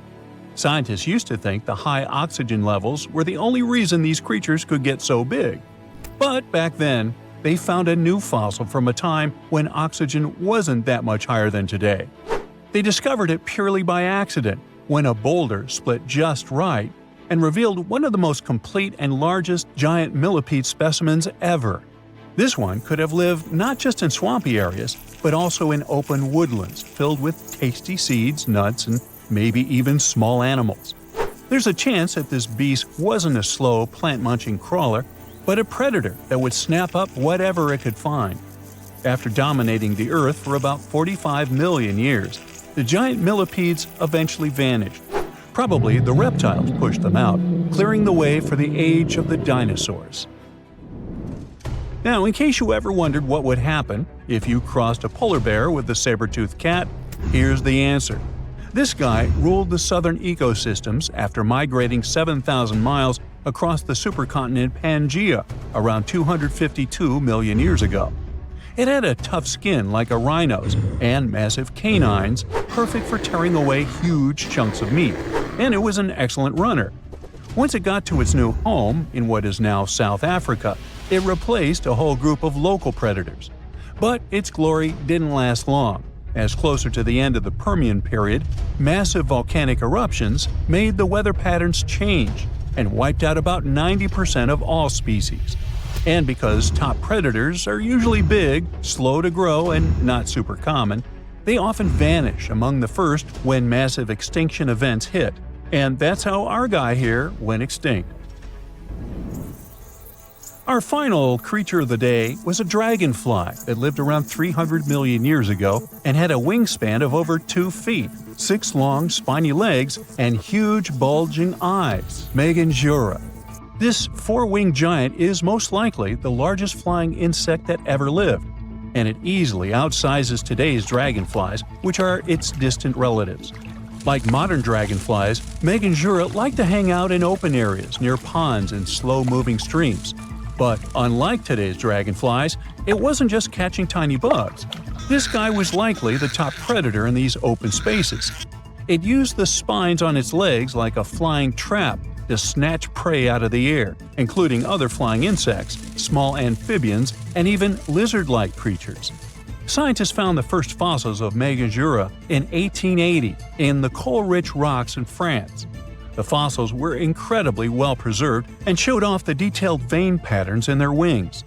Scientists used to think the high oxygen levels were the only reason these creatures could get so big. But back then, they found a new fossil from a time when oxygen wasn't that much higher than today. They discovered it purely by accident, when a boulder split just right and revealed one of the most complete and largest giant millipede specimens ever. This one could have lived not just in swampy areas, but also in open woodlands filled with tasty seeds, nuts, and maybe even small animals. There's a chance that this beast wasn't a slow, plant-munching crawler, but a predator that would snap up whatever it could find. After dominating the Earth for about 45 million years, the giant millipedes eventually vanished. Probably the reptiles pushed them out, clearing the way for the age of the dinosaurs. Now, in case you ever wondered what would happen if you crossed a polar bear with a saber-toothed cat, here's the answer. This guy ruled the southern ecosystems after migrating 7,000 miles across the supercontinent Pangaea around 252 million years ago. It had a tough skin like a rhino's and massive canines, perfect for tearing away huge chunks of meat, and it was an excellent runner. Once it got to its new home, in what is now South Africa, it replaced a whole group of local predators. But its glory didn't last long, as closer to the end of the Permian period, massive volcanic eruptions made the weather patterns change and wiped out about 90% of all species. And because top predators are usually big, slow to grow, and not super common, they often vanish among the first when massive extinction events hit. And that's how our guy here went extinct. Our final creature of the day was a dragonfly that lived around 300 million years ago and had a wingspan of over 2 feet, 6 long, spiny legs, and huge, bulging eyes. Meganjura. This 4-winged giant is most likely the largest flying insect that ever lived, and it easily outsizes today's dragonflies, which are its distant relatives. Like modern dragonflies, Meganjura like to hang out in open areas near ponds and slow-moving streams. But unlike today's dragonflies, it wasn't just catching tiny bugs. This guy was likely the top predator in these open spaces. It used the spines on its legs like a flying trap to snatch prey out of the air, including other flying insects, small amphibians, and even lizard-like creatures. Scientists found the first fossils of Meganjura in 1880 in the coal-rich rocks in France. The fossils were incredibly well preserved and showed off the detailed vein patterns in their wings.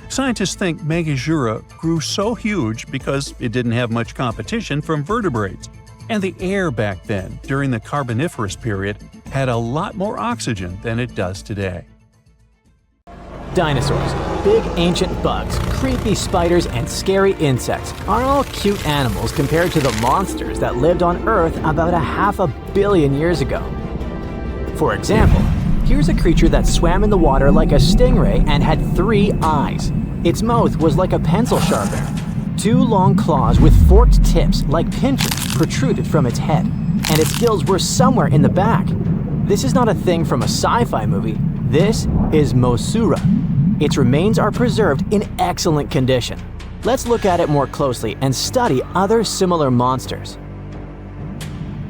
Scientists think Meganjura grew so huge because it didn't have much competition from vertebrates, and the air back then, during the Carboniferous period, had a lot more oxygen than it does today. Dinosaurs, big ancient bugs, creepy spiders, and scary insects are all cute animals compared to the monsters that lived on Earth about 500 million years ago. For example, here's a creature that swam in the water like a stingray and had 3 eyes. Its mouth was like a pencil sharpener. 2 long claws with forked tips like pincers protruded from its head, and its gills were somewhere in the back. This is not a thing from a sci-fi movie. This is Mosura. Its remains are preserved in excellent condition. Let's look at it more closely and study other similar monsters.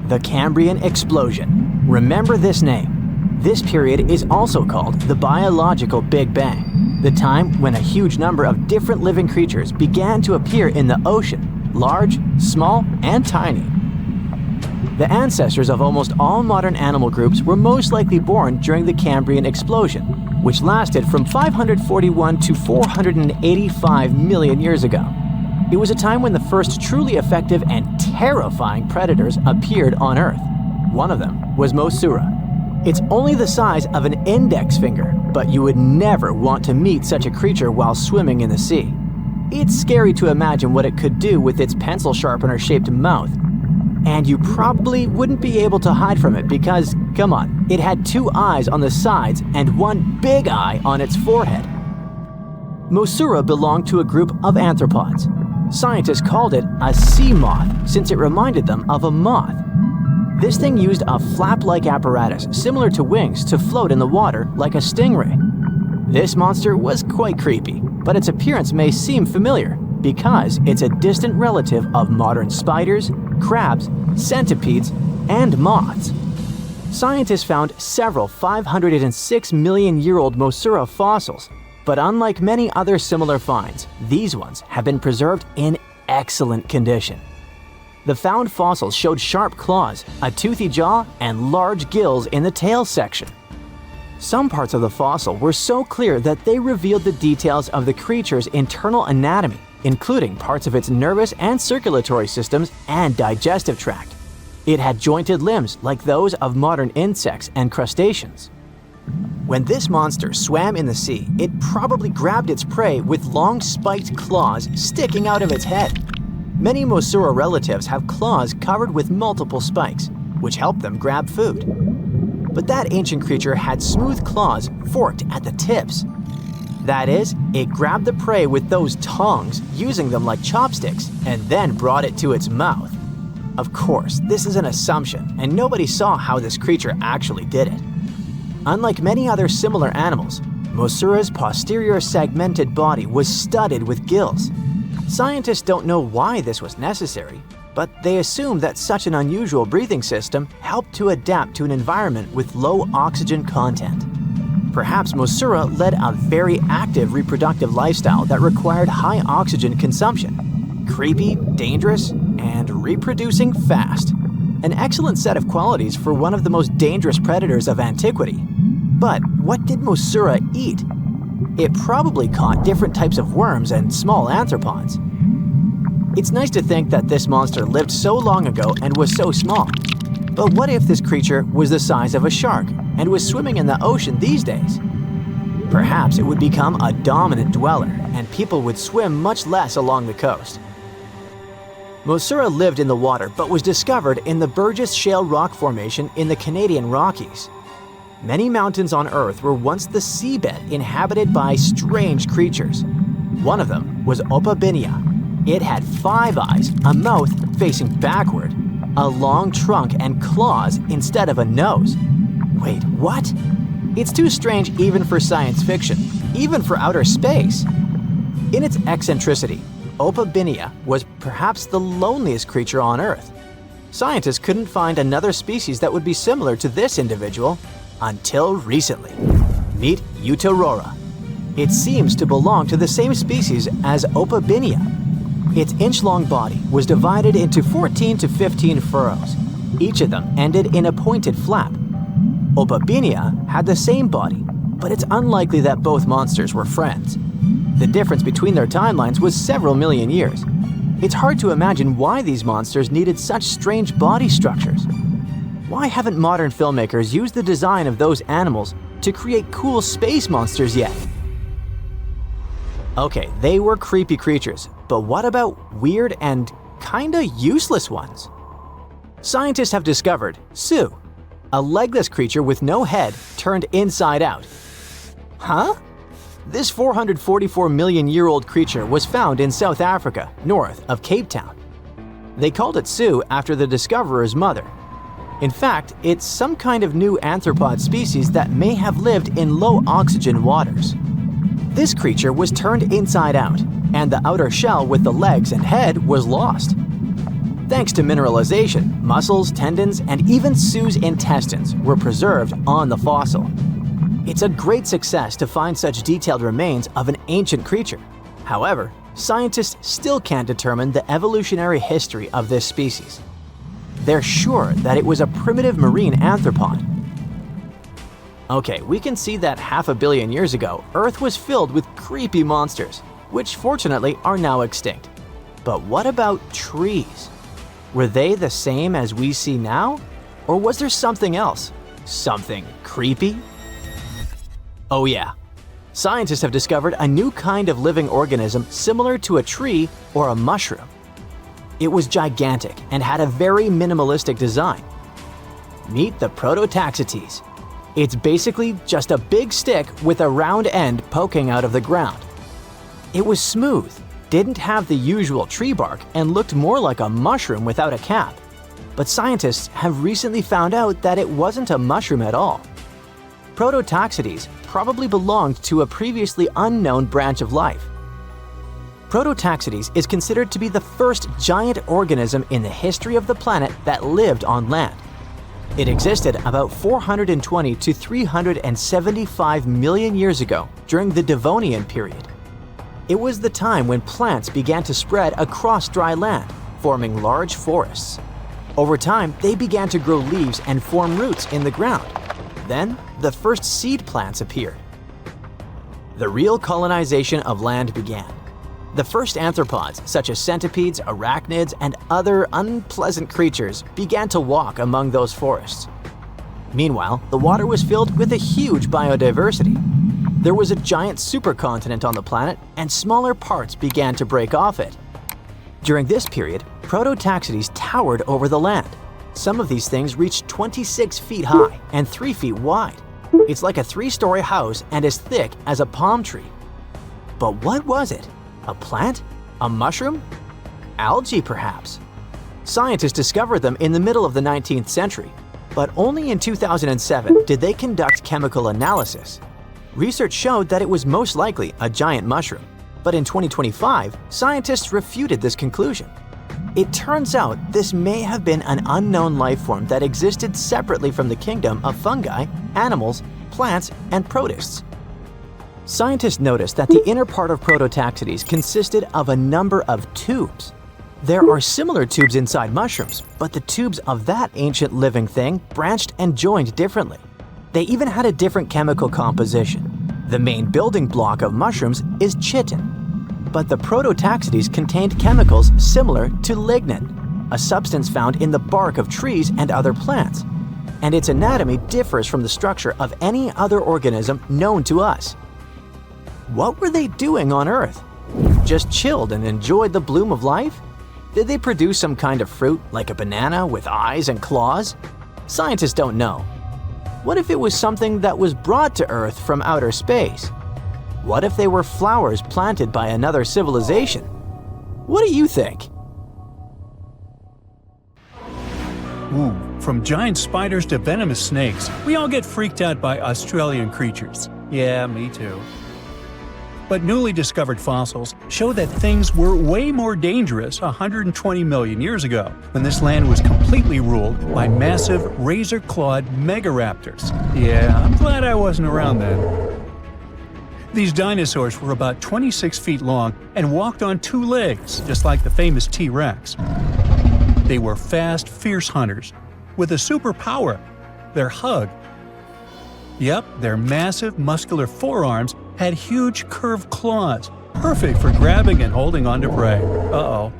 The Cambrian Explosion. Remember this name. This period is also called the Biological Big Bang, the time when a huge number of different living creatures began to appear in the ocean, large, small, and tiny. The ancestors of almost all modern animal groups were most likely born during the Cambrian Explosion, which lasted from 541 to 485 million years ago. It was a time when the first truly effective and terrifying predators appeared on Earth. One of them was Mosura. It's only the size of an index finger, but you would never want to meet such a creature while swimming in the sea. It's scary to imagine what it could do with its pencil sharpener-shaped mouth. And you probably wouldn't be able to hide from it because, come on, it had 2 eyes on the sides and 1 big eye on its forehead. Mosura belonged to a group of arthropods. Scientists called it a sea moth since it reminded them of a moth. This thing used a flap-like apparatus similar to wings to float in the water like a stingray. This monster was quite creepy, but its appearance may seem familiar because it's a distant relative of modern spiders, crabs, centipedes, and moths. Scientists found several 506 million-year-old Mosura fossils, but unlike many other similar finds, these ones have been preserved in excellent condition. The found fossils showed sharp claws, a toothy jaw, and large gills in the tail section. Some parts of the fossil were so clear that they revealed the details of the creature's internal anatomy, including parts of its nervous and circulatory systems and digestive tract. It had jointed limbs like those of modern insects and crustaceans. When this monster swam in the sea, it probably grabbed its prey with long spiked claws sticking out of its head. Many Mosura relatives have claws covered with multiple spikes, which help them grab food. But that ancient creature had smooth claws forked at the tips. That is, it grabbed the prey with those tongs, using them like chopsticks, and then brought it to its mouth. Of course, this is an assumption, and nobody saw how this creature actually did it. Unlike many other similar animals, Mosura's posterior segmented body was studded with gills. Scientists don't know why this was necessary, but they assume that such an unusual breathing system helped to adapt to an environment with low oxygen content. Perhaps Mosura led a very active reproductive lifestyle that required high oxygen consumption. Creepy, dangerous, and reproducing fast. An excellent set of qualities for one of the most dangerous predators of antiquity. But what did Mosura eat? It probably caught different types of worms and small arthropods. It's nice to think that this monster lived so long ago and was so small. But what if this creature was the size of a shark and was swimming in the ocean these days? Perhaps it would become a dominant dweller and people would swim much less along the coast. Mosura lived in the water but was discovered in the Burgess Shale rock formation in the Canadian Rockies. Many mountains on Earth were once the seabed inhabited by strange creatures. One of them was Opabinia. It had 5 eyes, a mouth facing backward, a long trunk and claws instead of a nose. Wait, what? It's too strange even for science fiction, even for outer space. In its eccentricity, Opabinia was perhaps the loneliest creature on Earth. Scientists couldn't find another species that would be similar to this individual until recently. Meet Eutorora. It seems to belong to the same species as Opabinia. Its inch-long body was divided into 14 to 15 furrows. Each of them ended in a pointed flap. Opabinia had the same body, but it's unlikely that both monsters were friends. The difference between their timelines was several million years. It's hard to imagine why these monsters needed such strange body structures. Why haven't modern filmmakers used the design of those animals to create cool space monsters yet? Okay, they were creepy creatures, but what about weird and kinda useless ones? Scientists have discovered Su, a legless creature with no head turned inside out. Huh? This 444 million year old creature was found in South Africa, north of Cape Town. They called it Su after the discoverer's mother. In fact, it's some kind of new arthropod species that may have lived in low oxygen waters. This creature was turned inside out, and the outer shell with the legs and head was lost. Thanks to mineralization, muscles, tendons, and even Su's intestines were preserved on the fossil. It's a great success to find such detailed remains of an ancient creature. However, scientists still can't determine the evolutionary history of this species. They're sure that it was a primitive marine arthropod. Okay, we can see that 500 million years ago, Earth was filled with creepy monsters, which fortunately are now extinct. But what about trees? Were they the same as we see now? Or was there something else? Something creepy? Oh yeah. Scientists have discovered a new kind of living organism similar to a tree or a mushroom. It was gigantic and had a very minimalistic design. Meet the Prototaxites. It's basically just a big stick with a round end poking out of the ground. It was smooth, didn't have the usual tree bark, and looked more like a mushroom without a cap. But scientists have recently found out that it wasn't a mushroom at all. Prototaxites probably belonged to a previously unknown branch of life. Prototaxites is considered to be the first giant organism in the history of the planet that lived on land. It existed about 420 to 375 million years ago during the Devonian period. It was the time when plants began to spread across dry land, forming large forests. Over time, they began to grow leaves and form roots in the ground. Then, the first seed plants appeared. The real colonization of land began. The first arthropods, such as centipedes, arachnids, and other unpleasant creatures, began to walk among those forests. Meanwhile, the water was filled with a huge biodiversity. There was a giant supercontinent on the planet, and smaller parts began to break off it. During this period, Prototaxites towered over the land. Some of these things reached 26 feet high and 3 feet wide. It's like a 3-story house and as thick as a palm tree. But what was it? A plant? A mushroom? Algae, perhaps? Scientists discovered them in the middle of the 19th century, but only in 2007 did they conduct chemical analysis. Research showed that it was most likely a giant mushroom, but in 2025, scientists refuted this conclusion. It turns out this may have been an unknown life form that existed separately from the kingdom of fungi, animals, plants, and protists. Scientists noticed that the inner part of Prototaxites consisted of a number of tubes. There are similar tubes inside mushrooms, but the tubes of that ancient living thing branched and joined differently. They even had a different chemical composition. The main building block of mushrooms is chitin. But the Prototaxites contained chemicals similar to lignin, a substance found in the bark of trees and other plants. And its anatomy differs from the structure of any other organism known to us. What were they doing on Earth? Just chilled and enjoyed the bloom of life? Did they produce some kind of fruit, like a banana with eyes and claws? Scientists don't know. What if it was something that was brought to Earth from outer space? What if they were flowers planted by another civilization? What do you think? Ooh, from giant spiders to venomous snakes, we all get freaked out by Australian creatures. Yeah, me too. But newly discovered fossils show that things were way more dangerous 120 million years ago, when this land was completely ruled by massive razor-clawed megaraptors. Yeah, I'm glad I wasn't around then. These dinosaurs were about 26 feet long and walked on two legs, just like the famous T-Rex. They were fast, fierce hunters, with a superpower: their hug. Yep, their massive, muscular forearms had huge curved claws, perfect for grabbing and holding onto prey. Uh-oh.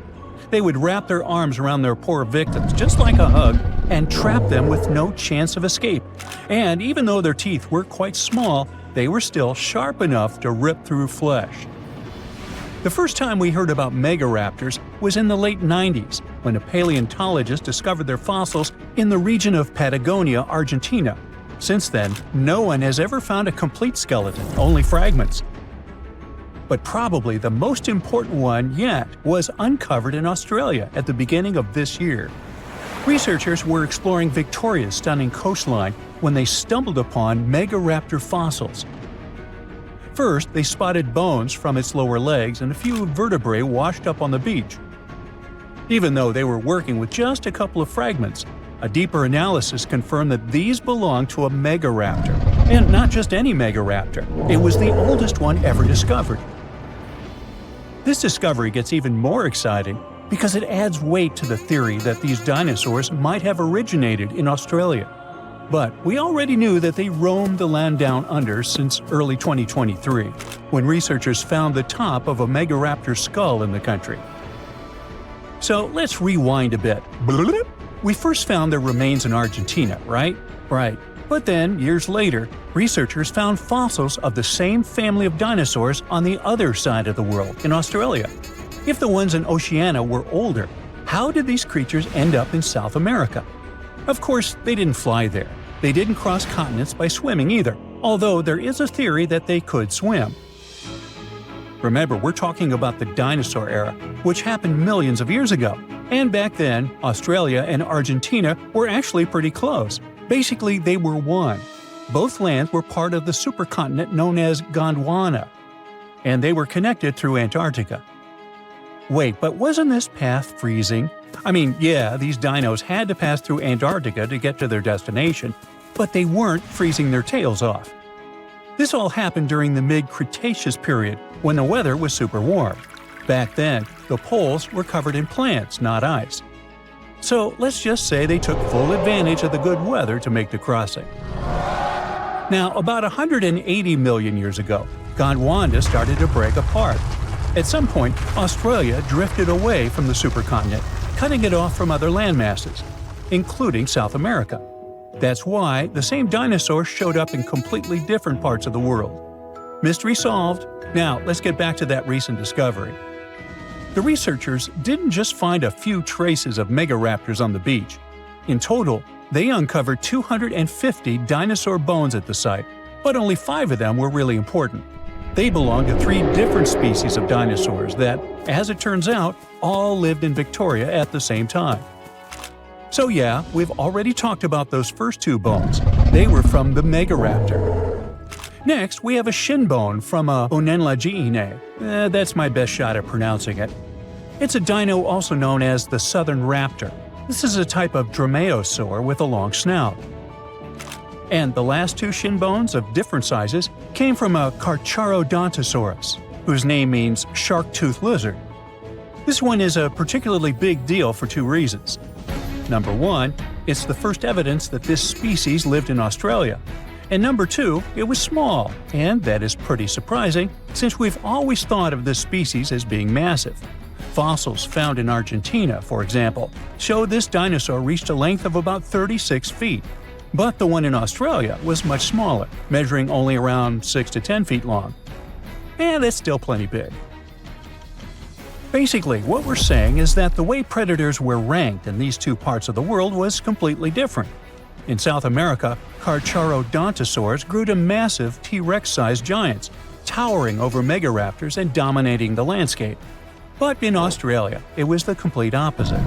They would wrap their arms around their poor victims, just like a hug, and trap them with no chance of escape. And even though their teeth were quite small, they were still sharp enough to rip through flesh. The first time we heard about megaraptors was in the late 90s, when a paleontologist discovered their fossils in the region of Patagonia, Argentina. Since then, no one has ever found a complete skeleton, only fragments. But probably the most important one yet was uncovered in Australia at the beginning of this year. Researchers were exploring Victoria's stunning coastline when they stumbled upon megaraptor fossils. First, they spotted bones from its lower legs and a few vertebrae washed up on the beach. Even though they were working with just a couple of fragments, a deeper analysis confirmed that these belonged to a megaraptor. And not just any megaraptor, it was the oldest one ever discovered. This discovery gets even more exciting because it adds weight to the theory that these dinosaurs might have originated in Australia. But we already knew that they roamed the land down under since early 2023, when researchers found the top of a megaraptor skull in the country. So let's rewind a bit. We first found their remains in Argentina, right? Right. But then, years later, researchers found fossils of the same family of dinosaurs on the other side of the world, in Australia. If the ones in Oceania were older, how did these creatures end up in South America? Of course, they didn't fly there. They didn't cross continents by swimming either, although there is a theory that they could swim. Remember, we're talking about the dinosaur era, which happened millions of years ago. And back then, Australia and Argentina were actually pretty close. Basically, they were one. Both lands were part of the supercontinent known as Gondwana, and they were connected through Antarctica. Wait, but wasn't this path freezing? I mean, yeah, these dinos had to pass through Antarctica to get to their destination, but they weren't freezing their tails off. This all happened during the mid-Cretaceous period, when the weather was super warm. Back then, the poles were covered in plants, not ice. So let's just say they took full advantage of the good weather to make the crossing. Now, about 180 million years ago, Gondwana started to break apart. At some point, Australia drifted away from the supercontinent, cutting it off from other landmasses, including South America. That's why the same dinosaurs showed up in completely different parts of the world. Mystery solved. Now, let's get back to that recent discovery. The researchers didn't just find a few traces of megaraptors on the beach. In total, they uncovered 250 dinosaur bones at the site, but only 5 of them were really important. They belong to 3 different species of dinosaurs that, as it turns out, all lived in Victoria at the same time. So yeah, we've already talked about those first 2 bones. They were from the megaraptor. Next, we have a shin bone from a Onenlagiine. That's my best shot at pronouncing it. It's a dino also known as the southern raptor. This is a type of dromaeosaur with a long snout. And the last 2 shin bones of different sizes came from a Carcharodontosaurus, whose name means shark-toothed lizard. This one is a particularly big deal for 2 reasons. Number 1, it's the first evidence that this species lived in Australia. And number 2, it was small, and that is pretty surprising since we've always thought of this species as being massive. Fossils found in Argentina, for example, show this dinosaur reached a length of about 36 feet. But the one in Australia was much smaller, measuring only around 6 to 10 feet long. And that's still plenty big. Basically, what we're saying is that the way predators were ranked in these 2 parts of the world was completely different. In South America, Carcharodontosaurs grew to massive T-Rex-sized giants, towering over megaraptors and dominating the landscape. But in Australia, it was the complete opposite.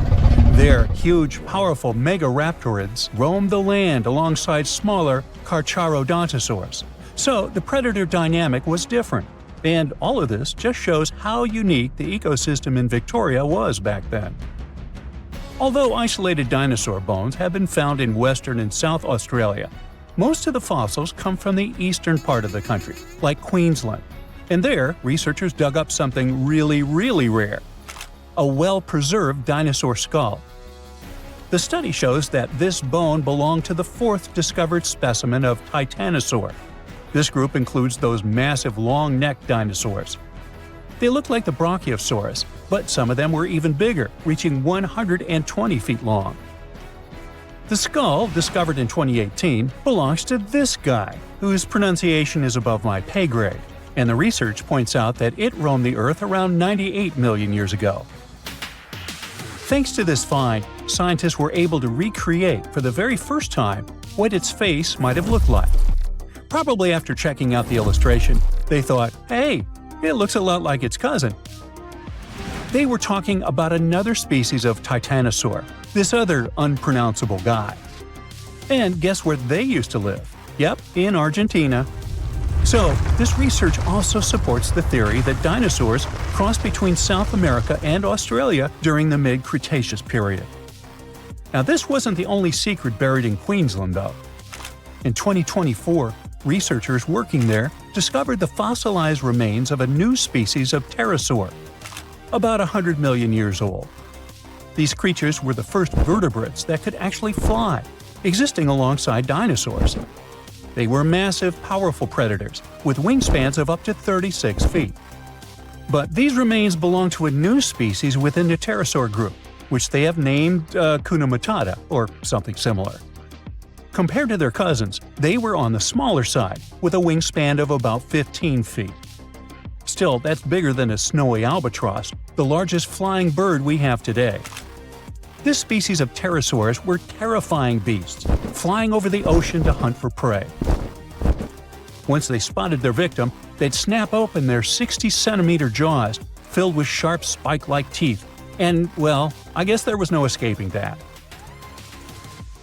There, huge, powerful megaraptorids roamed the land alongside smaller carcharodontosaurs. So the predator dynamic was different. And all of this just shows how unique the ecosystem in Victoria was back then. Although isolated dinosaur bones have been found in Western and South Australia, most of the fossils come from the eastern part of the country, like Queensland. And there, researchers dug up something really rare – a well-preserved dinosaur skull. The study shows that this bone belonged to the fourth discovered specimen of Titanosaur. This group includes those massive long-necked dinosaurs. They look like the Brachiosaurus, but some of them were even bigger, reaching 120 feet long. The skull, discovered in 2018, belongs to this guy, whose pronunciation is above my pay grade, and the research points out that it roamed the Earth around 98 million years ago. Thanks to this find, scientists were able to recreate for the very first time what its face might have looked like. Probably after checking out the illustration, they thought, hey, it looks a lot like its cousin. They were talking about another species of Titanosaur, this other unpronounceable guy. And guess where they used to live? Yep, in Argentina. So, this research also supports the theory that dinosaurs crossed between South America and Australia during the mid-Cretaceous period. Now, this wasn't the only secret buried in Queensland, though. In 2024, researchers working there discovered the fossilized remains of a new species of pterosaur, about 100 million years old. These creatures were the first vertebrates that could actually fly, existing alongside dinosaurs. They were massive, powerful predators, with wingspans of up to 36 feet. But these remains belong to a new species within the pterosaur group, which they have named Hakuna Matata, or something similar. Compared to their cousins, they were on the smaller side, with a wingspan of about 15 feet. Still, that's bigger than a snowy albatross, the largest flying bird we have today. This species of pterosaurs were terrifying beasts, flying over the ocean to hunt for prey. Once they spotted their victim, they'd snap open their 60-centimeter jaws, filled with sharp spike-like teeth, and, well, I guess there was no escaping that.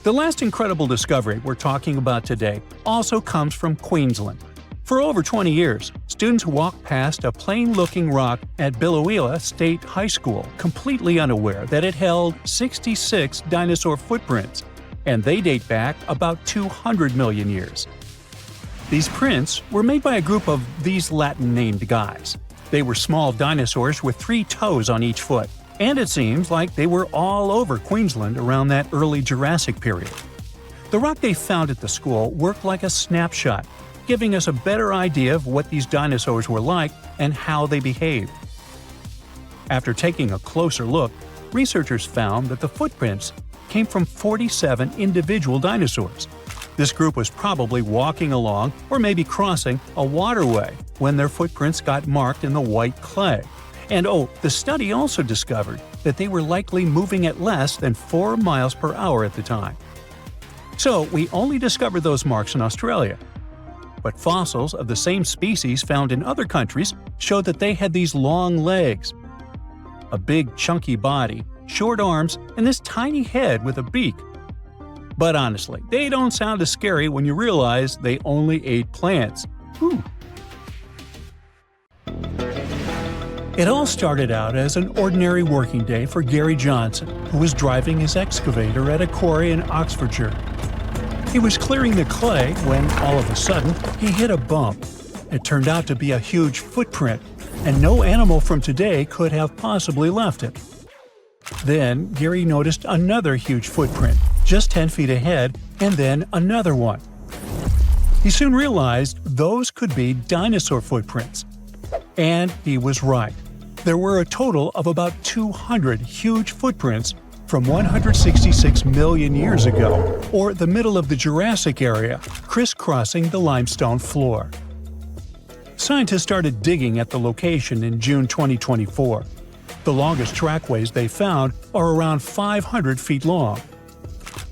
The last incredible discovery we're talking about today also comes from Queensland. For over 20 years, students walked past a plain-looking rock at Biloela State High School completely unaware that it held 66 dinosaur footprints, and they date back about 200 million years. These prints were made by a group of these Latin-named guys. They were small dinosaurs with 3 toes on each foot, and it seems like they were all over Queensland around that early Jurassic period. The rock they found at the school worked like a snapshot, giving us a better idea of what these dinosaurs were like and how they behaved. After taking a closer look, researchers found that the footprints came from 47 individual dinosaurs. This group was probably walking along or maybe crossing a waterway when their footprints got marked in the white clay. And the study also discovered that they were likely moving at less than 4 miles per hour at the time. So we only discovered those marks in Australia. But fossils of the same species found in other countries showed that they had these long legs, a big chunky body, short arms, and this tiny head with a beak. But honestly, they don't sound as scary when you realize they only ate plants. Whew. It all started out as an ordinary working day for Gary Johnson, who was driving his excavator at a quarry in Oxfordshire. He was clearing the clay when, all of a sudden, he hit a bump. It turned out to be a huge footprint, and no animal from today could have possibly left it. Then, Gary noticed another huge footprint, just 10 feet ahead, and then another one. He soon realized those could be dinosaur footprints. And he was right. There were a total of about 200 huge footprints from 166 million years ago, or the middle of the Jurassic area, crisscrossing the limestone floor. Scientists started digging at the location in June 2024. The longest trackways they found are around 500 feet long.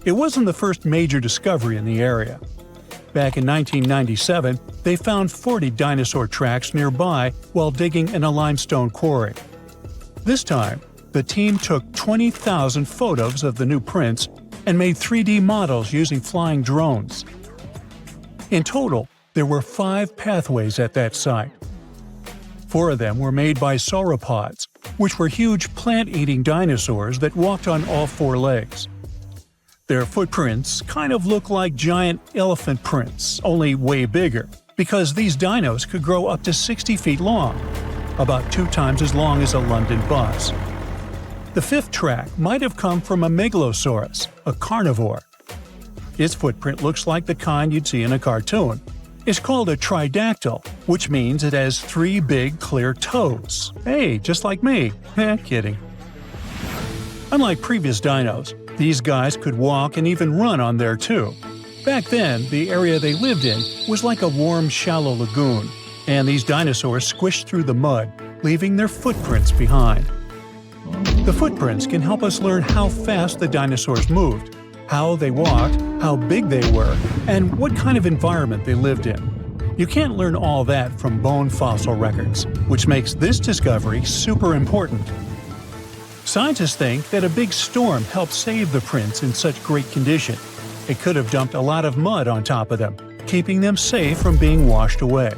It wasn't the first major discovery in the area. Back in 1997, they found 40 dinosaur tracks nearby while digging in a limestone quarry. This time, the team took 20,000 photos of the new prints and made 3D models using flying drones. In total, there were 5 pathways at that site. 4 of them were made by sauropods, which were huge plant-eating dinosaurs that walked on all 4 legs. Their footprints kind of look like giant elephant prints, only way bigger, because these dinos could grow up to 60 feet long, about 2 times as long as a London bus. The 5th track might have come from a megalosaurus, a carnivore. Its footprint looks like the kind you'd see in a cartoon. It's called a tridactyl, which means it has 3 big, clear toes. Hey, just like me. Kidding. Unlike previous dinos, these guys could walk and even run on there too. Back then, the area they lived in was like a warm, shallow lagoon, and these dinosaurs squished through the mud, leaving their footprints behind. The footprints can help us learn how fast the dinosaurs moved, how they walked, how big they were, and what kind of environment they lived in. You can't learn all that from bone fossil records, which makes this discovery super important. Scientists think that a big storm helped save the prints in such great condition. It could have dumped a lot of mud on top of them, keeping them safe from being washed away.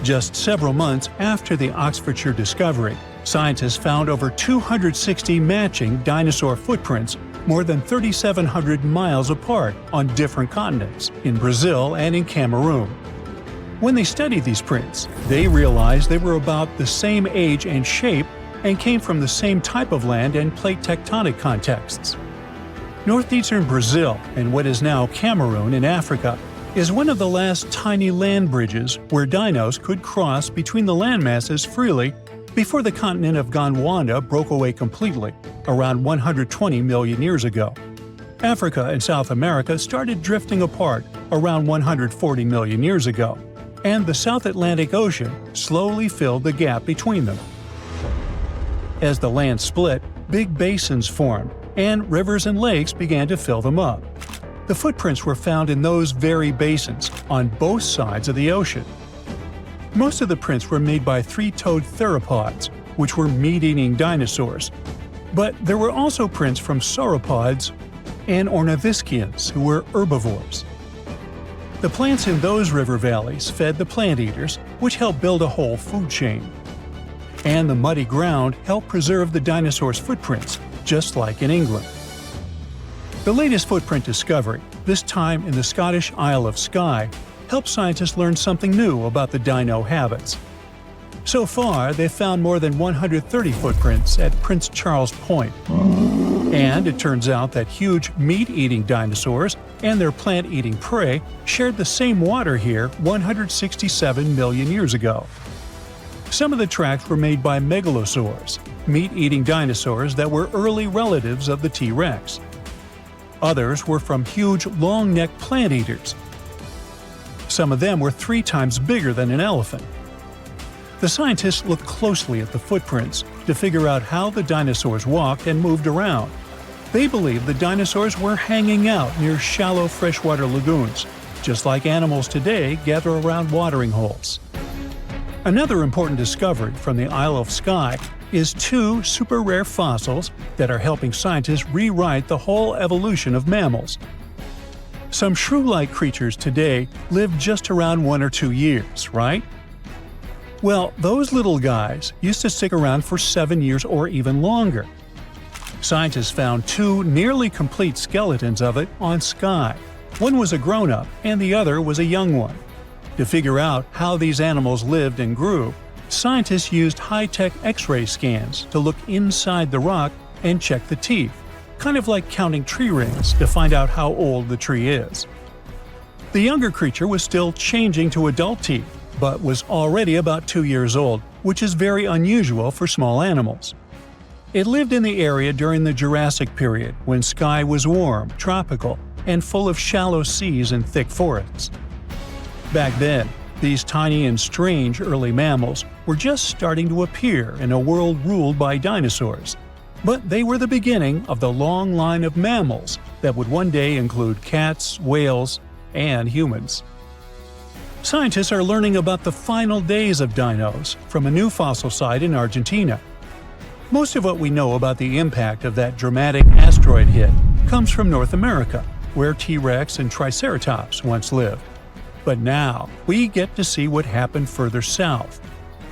Just several months after the Oxfordshire discovery, scientists found over 260 matching dinosaur footprints more than 3,700 miles apart on different continents, in Brazil and in Cameroon. When they studied these prints, they realized they were about the same age and shape and came from the same type of land and plate tectonic contexts. Northeastern Brazil and what is now Cameroon in Africa is one of the last tiny land bridges where dinos could cross between the landmasses freely before the continent of Gondwana broke away completely, around 120 million years ago. Africa and South America started drifting apart around 140 million years ago, and the South Atlantic Ocean slowly filled the gap between them. As the land split, big basins formed, and rivers and lakes began to fill them up. The footprints were found in those very basins, on both sides of the ocean. Most of the prints were made by 3-toed theropods, which were meat-eating dinosaurs. But there were also prints from sauropods and ornithischians, who were herbivores. The plants in those river valleys fed the plant eaters, which helped build a whole food chain. And the muddy ground helped preserve the dinosaurs' footprints, just like in England. The latest footprint discovery, this time in the Scottish Isle of Skye, helped scientists learn something new about the dino habits. So far, they've found more than 130 footprints at Prince Charles Point. And it turns out that huge meat-eating dinosaurs and their plant-eating prey shared the same water here 167 million years ago. Some of the tracks were made by megalosaurs, meat-eating dinosaurs that were early relatives of the T-Rex. Others were from huge, long-necked plant-eaters. Some of them were 3 times bigger than an elephant. The scientists looked closely at the footprints to figure out how the dinosaurs walked and moved around. They believe the dinosaurs were hanging out near shallow freshwater lagoons, just like animals today gather around watering holes. Another important discovery from the Isle of Skye is 2 super rare fossils that are helping scientists rewrite the whole evolution of mammals. Some shrew-like creatures today live just around 1 or 2 years, right? Well, those little guys used to stick around for 7 years or even longer. Scientists found 2 nearly complete skeletons of it on Skye. One was a grown-up and the other was a young one. To figure out how these animals lived and grew, scientists used high-tech X-ray scans to look inside the rock and check the teeth, kind of like counting tree rings to find out how old the tree is. The younger creature was still changing to adult teeth, but was already about 2 years old, which is very unusual for small animals. It lived in the area during the Jurassic period, when Skye was warm, tropical, and full of shallow seas and thick forests. Back then, these tiny and strange early mammals were just starting to appear in a world ruled by dinosaurs. But they were the beginning of the long line of mammals that would one day include cats, whales, and humans. Scientists are learning about the final days of dinos from a new fossil site in Argentina. Most of what we know about the impact of that dramatic asteroid hit comes from North America, where T-Rex and Triceratops once lived. But now, we get to see what happened further south.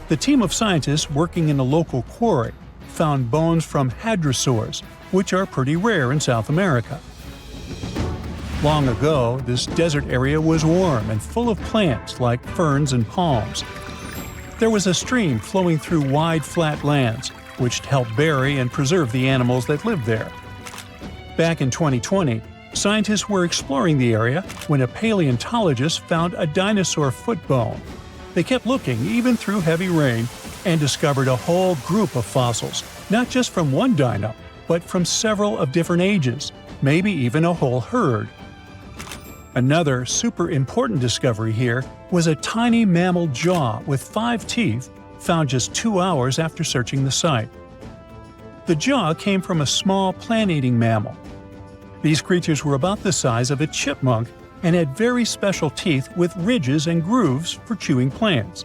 The team of scientists working in a local quarry found bones from hadrosaurs, which are pretty rare in South America. Long ago, this desert area was warm and full of plants like ferns and palms. There was a stream flowing through wide, flat lands, which helped bury and preserve the animals that lived there. Back in 2020, scientists were exploring the area when a paleontologist found a dinosaur foot bone. They kept looking even through heavy rain and discovered a whole group of fossils, not just from one dino, but from several of different ages, maybe even a whole herd. Another super important discovery here was a tiny mammal jaw with 5 teeth found just 2 hours after searching the site. The jaw came from a small plant-eating mammal. These creatures were about the size of a chipmunk and had very special teeth with ridges and grooves for chewing plants.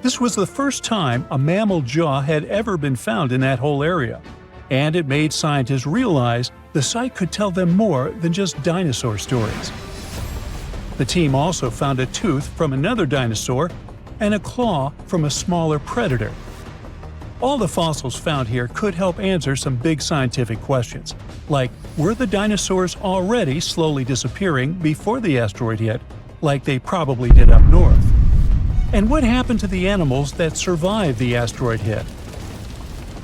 This was the first time a mammal jaw had ever been found in that whole area, and it made scientists realize the site could tell them more than just dinosaur stories. The team also found a tooth from another dinosaur and a claw from a smaller predator. All the fossils found here could help answer some big scientific questions, like were the dinosaurs already slowly disappearing before the asteroid hit, like they probably did up north? And what happened to the animals that survived the asteroid hit?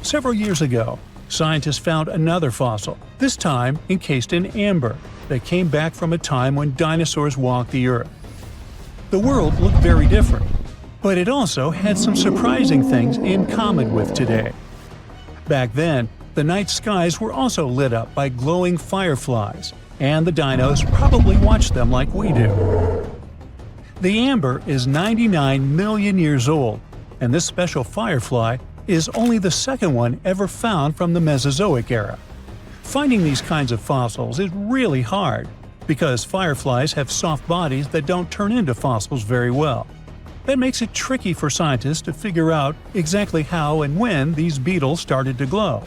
Several years ago, scientists found another fossil, this time encased in amber, that came back from a time when dinosaurs walked the Earth. The world looked very different, but it also had some surprising things in common with today. Back then, the night skies were also lit up by glowing fireflies, and the dinos probably watched them like we do. The amber is 99 million years old, and this special firefly is only the second one ever found from the Mesozoic era. Finding these kinds of fossils is really hard, because fireflies have soft bodies that don't turn into fossils very well. That makes it tricky for scientists to figure out exactly how and when these beetles started to glow.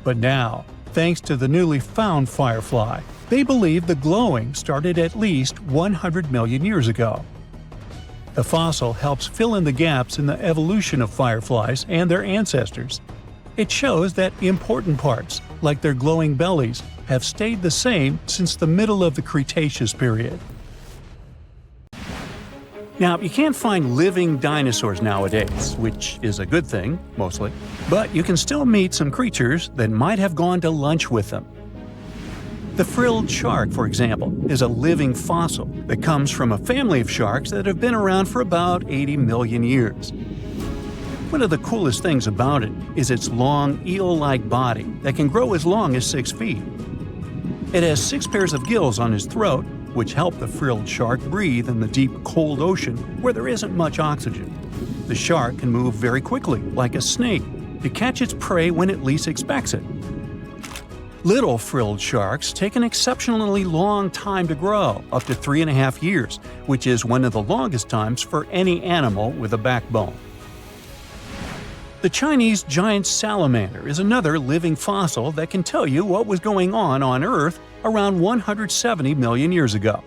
But now, thanks to the newly found firefly, they believe the glowing started at least 100 million years ago. The fossil helps fill in the gaps in the evolution of fireflies and their ancestors. It shows that important parts, like their glowing bellies, have stayed the same since the middle of the Cretaceous period. Now, you can't find living dinosaurs nowadays, which is a good thing, mostly, but you can still meet some creatures that might have gone to lunch with them. The frilled shark, for example, is a living fossil that comes from a family of sharks that have been around for about 80 million years. One of the coolest things about it is its long, eel-like body that can grow as long as 6 feet. It has 6 pairs of gills on its throat, which help the frilled shark breathe in the deep, cold ocean where there isn't much oxygen. The shark can move very quickly, like a snake, to catch its prey when it least expects it. Little frilled sharks take an exceptionally long time to grow, up to 3.5 years, which is one of the longest times for any animal with a backbone. The Chinese giant salamander is another living fossil that can tell you what was going on Earth around 170 million years ago.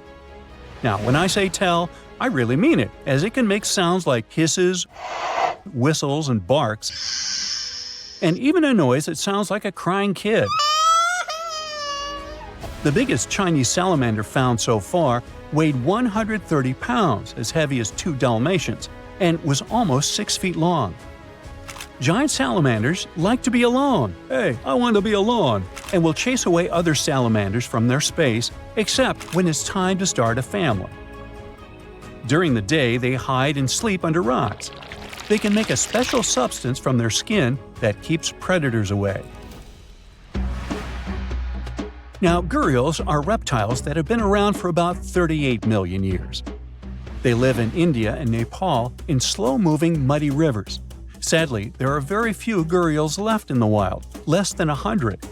Now, when I say tell, I really mean it, as it can make sounds like hisses, whistles, and barks, and even a noise that sounds like a crying kid. The biggest Chinese salamander found so far weighed 130 pounds, as heavy as 2 Dalmatians, and was almost 6 feet long. Giant salamanders like to be alone. Hey, I want to be alone. And will chase away other salamanders from their space, except when it's time to start a family. During the day, they hide and sleep under rocks. They can make a special substance from their skin that keeps predators away. Now, gharials are reptiles that have been around for about 38 million years. They live in India and Nepal in slow-moving, muddy rivers. Sadly, there are very few gharials left in the wild, less than 100.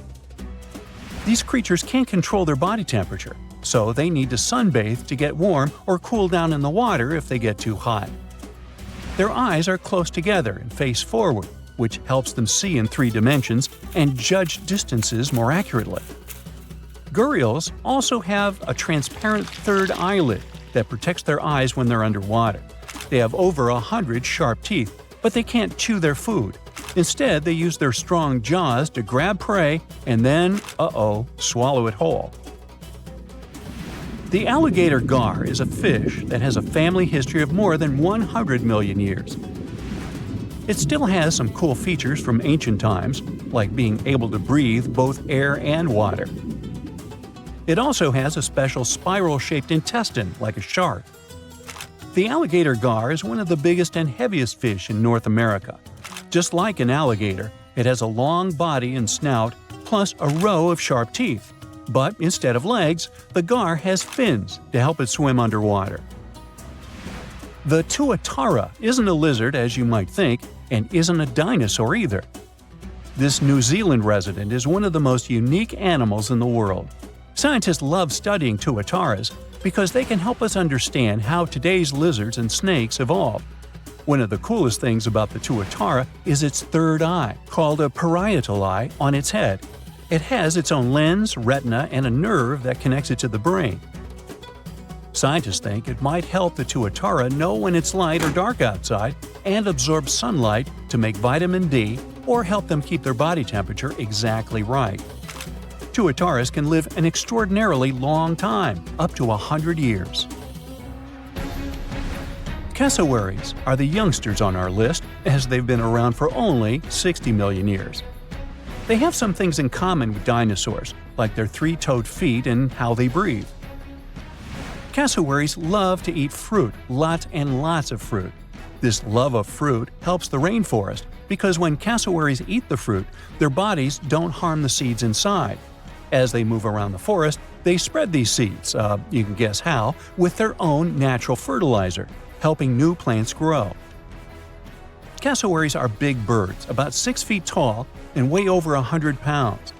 These creatures can't control their body temperature, so they need to sunbathe to get warm or cool down in the water if they get too hot. Their eyes are close together and face forward, which helps them see in 3 dimensions and judge distances more accurately. Gharials also have a transparent third eyelid that protects their eyes when they're underwater. They have over 100 sharp teeth, but they can't chew their food. Instead, they use their strong jaws to grab prey and then, swallow it whole. The alligator gar is a fish that has a family history of more than 100 million years. It still has some cool features from ancient times, like being able to breathe both air and water. It also has a special spiral-shaped intestine, like a shark. The alligator gar is one of the biggest and heaviest fish in North America. Just like an alligator, it has a long body and snout, plus a row of sharp teeth. But instead of legs, the gar has fins to help it swim underwater. The tuatara isn't a lizard as you might think, and isn't a dinosaur either. This New Zealand resident is one of the most unique animals in the world. Scientists love studying tuataras because they can help us understand how today's lizards and snakes evolved. One of the coolest things about the tuatara is its third eye, called a parietal eye, on its head. It has its own lens, retina, and a nerve that connects it to the brain. Scientists think it might help the tuatara know when it's light or dark outside and absorb sunlight to make vitamin D or help them keep their body temperature exactly right. Tuataras can live an extraordinarily long time, up to 100 years. Cassowaries are the youngsters on our list, as they've been around for only 60 million years. They have some things in common with dinosaurs, like their 3-toed feet and how they breathe. Cassowaries love to eat fruit, lots and lots of fruit. This love of fruit helps the rainforest because when cassowaries eat the fruit, their bodies don't harm the seeds inside. As they move around the forest, they spread these seeds, you can guess how, with their own natural fertilizer, helping new plants grow. Cassowaries are big birds, about 6 feet tall and weigh over 100 pounds.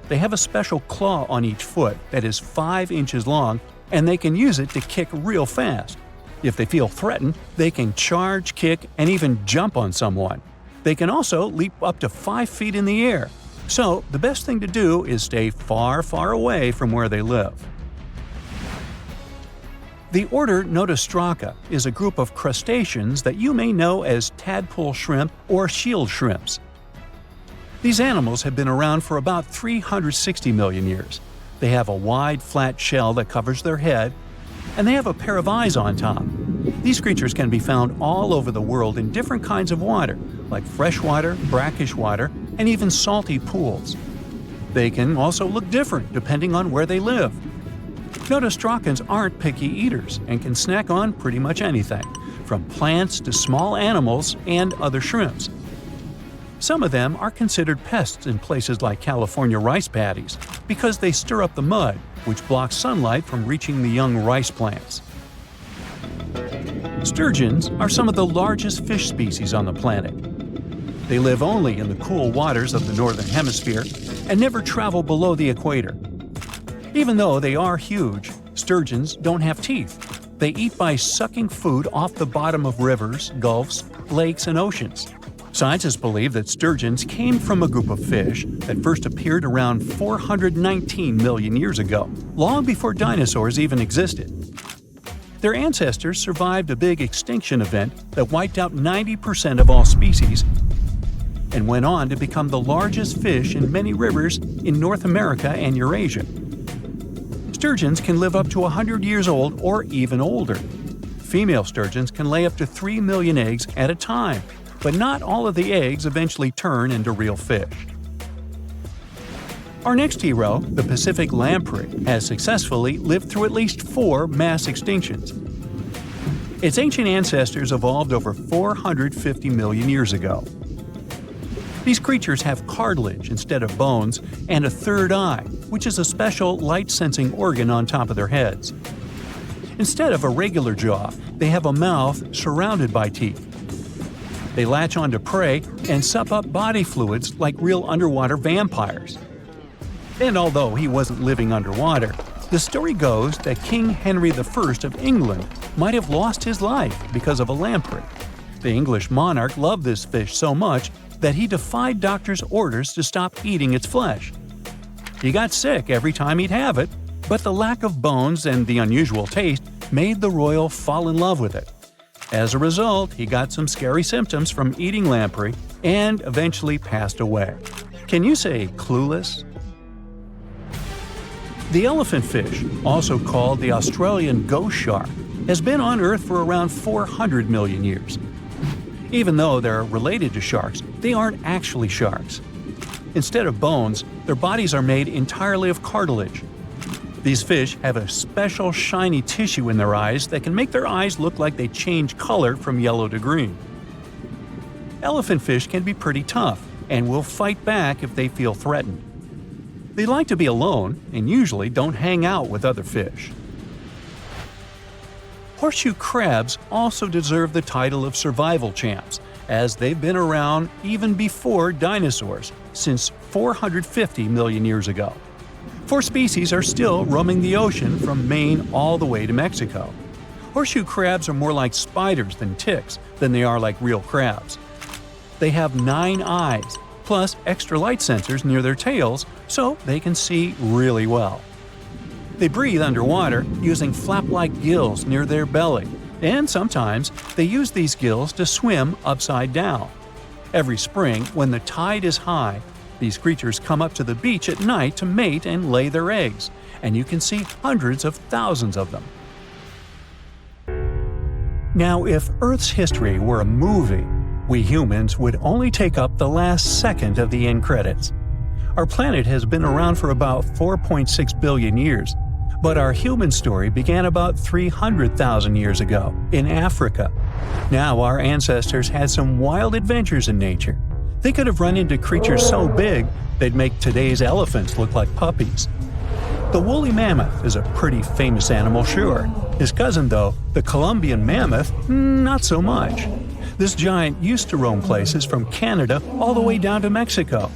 They have a special claw on each foot that is 5 inches long, and they can use it to kick real fast. If they feel threatened, they can charge, kick, and even jump on someone. They can also leap up to 5 feet in the air. So, the best thing to do is stay far, far away from where they live. The order Notostraca is a group of crustaceans that you may know as tadpole shrimp or shield shrimps. These animals have been around for about 360 million years. They have a wide, flat shell that covers their head, and they have a pair of eyes on top. These creatures can be found all over the world in different kinds of water, like freshwater, brackish water, and even salty pools. They can also look different depending on where they live. Notostracans aren't picky eaters and can snack on pretty much anything, from plants to small animals and other shrimps. Some of them are considered pests in places like California rice paddies because they stir up the mud, which blocks sunlight from reaching the young rice plants. Sturgeons are some of the largest fish species on the planet. They live only in the cool waters of the northern hemisphere and never travel below the equator. Even though they are huge, sturgeons don't have teeth. They eat by sucking food off the bottom of rivers, gulfs, lakes, and oceans. Scientists believe that sturgeons came from a group of fish that first appeared around 419 million years ago, long before dinosaurs even existed. Their ancestors survived a big extinction event that wiped out 90% of all species and went on to become the largest fish in many rivers in North America and Eurasia. Sturgeons can live up to 100 years old or even older. Female sturgeons can lay up to 3 million eggs at a time, but not all of the eggs eventually turn into real fish. Our next hero, the Pacific lamprey, has successfully lived through at least 4 mass extinctions. Its ancient ancestors evolved over 450 million years ago. These creatures have cartilage instead of bones and a third eye, which is a special light-sensing organ on top of their heads. Instead of a regular jaw, they have a mouth surrounded by teeth. They latch onto prey and sup up body fluids like real underwater vampires. And although he wasn't living underwater, the story goes that King Henry I of England might have lost his life because of a lamprey. The English monarch loved this fish so much that he defied doctors' orders to stop eating its flesh. He got sick every time he'd have it, but the lack of bones and the unusual taste made the royal fall in love with it. As a result, he got some scary symptoms from eating lamprey and eventually passed away. Can you say clueless? The elephant fish, also called the Australian ghost shark, has been on Earth for around 400 million years. Even though they're related to sharks, they aren't actually sharks. Instead of bones, their bodies are made entirely of cartilage. These fish have a special shiny tissue in their eyes that can make their eyes look like they change color from yellow to green. Elephant fish can be pretty tough and will fight back if they feel threatened. They like to be alone and usually don't hang out with other fish. Horseshoe crabs also deserve the title of survival champs, as they've been around even before dinosaurs, since 450 million years ago. 4 species are still roaming the ocean from Maine all the way to Mexico. Horseshoe crabs are more like spiders than ticks than they are like real crabs. They have 9 eyes, plus extra light sensors near their tails, so they can see really well. They breathe underwater using flap-like gills near their belly, and sometimes they use these gills to swim upside down. Every spring, when the tide is high, these creatures come up to the beach at night to mate and lay their eggs, and you can see hundreds of thousands of them. Now, if Earth's history were a movie, we humans would only take up the last second of the end credits. Our planet has been around for about 4.6 billion years, but our human story began about 300,000 years ago, in Africa. Now our ancestors had some wild adventures in nature. They could have run into creatures so big they'd make today's elephants look like puppies. The woolly mammoth is a pretty famous animal, sure. His cousin, though, the Columbian mammoth, not so much. This giant used to roam places from Canada all the way down to Mexico.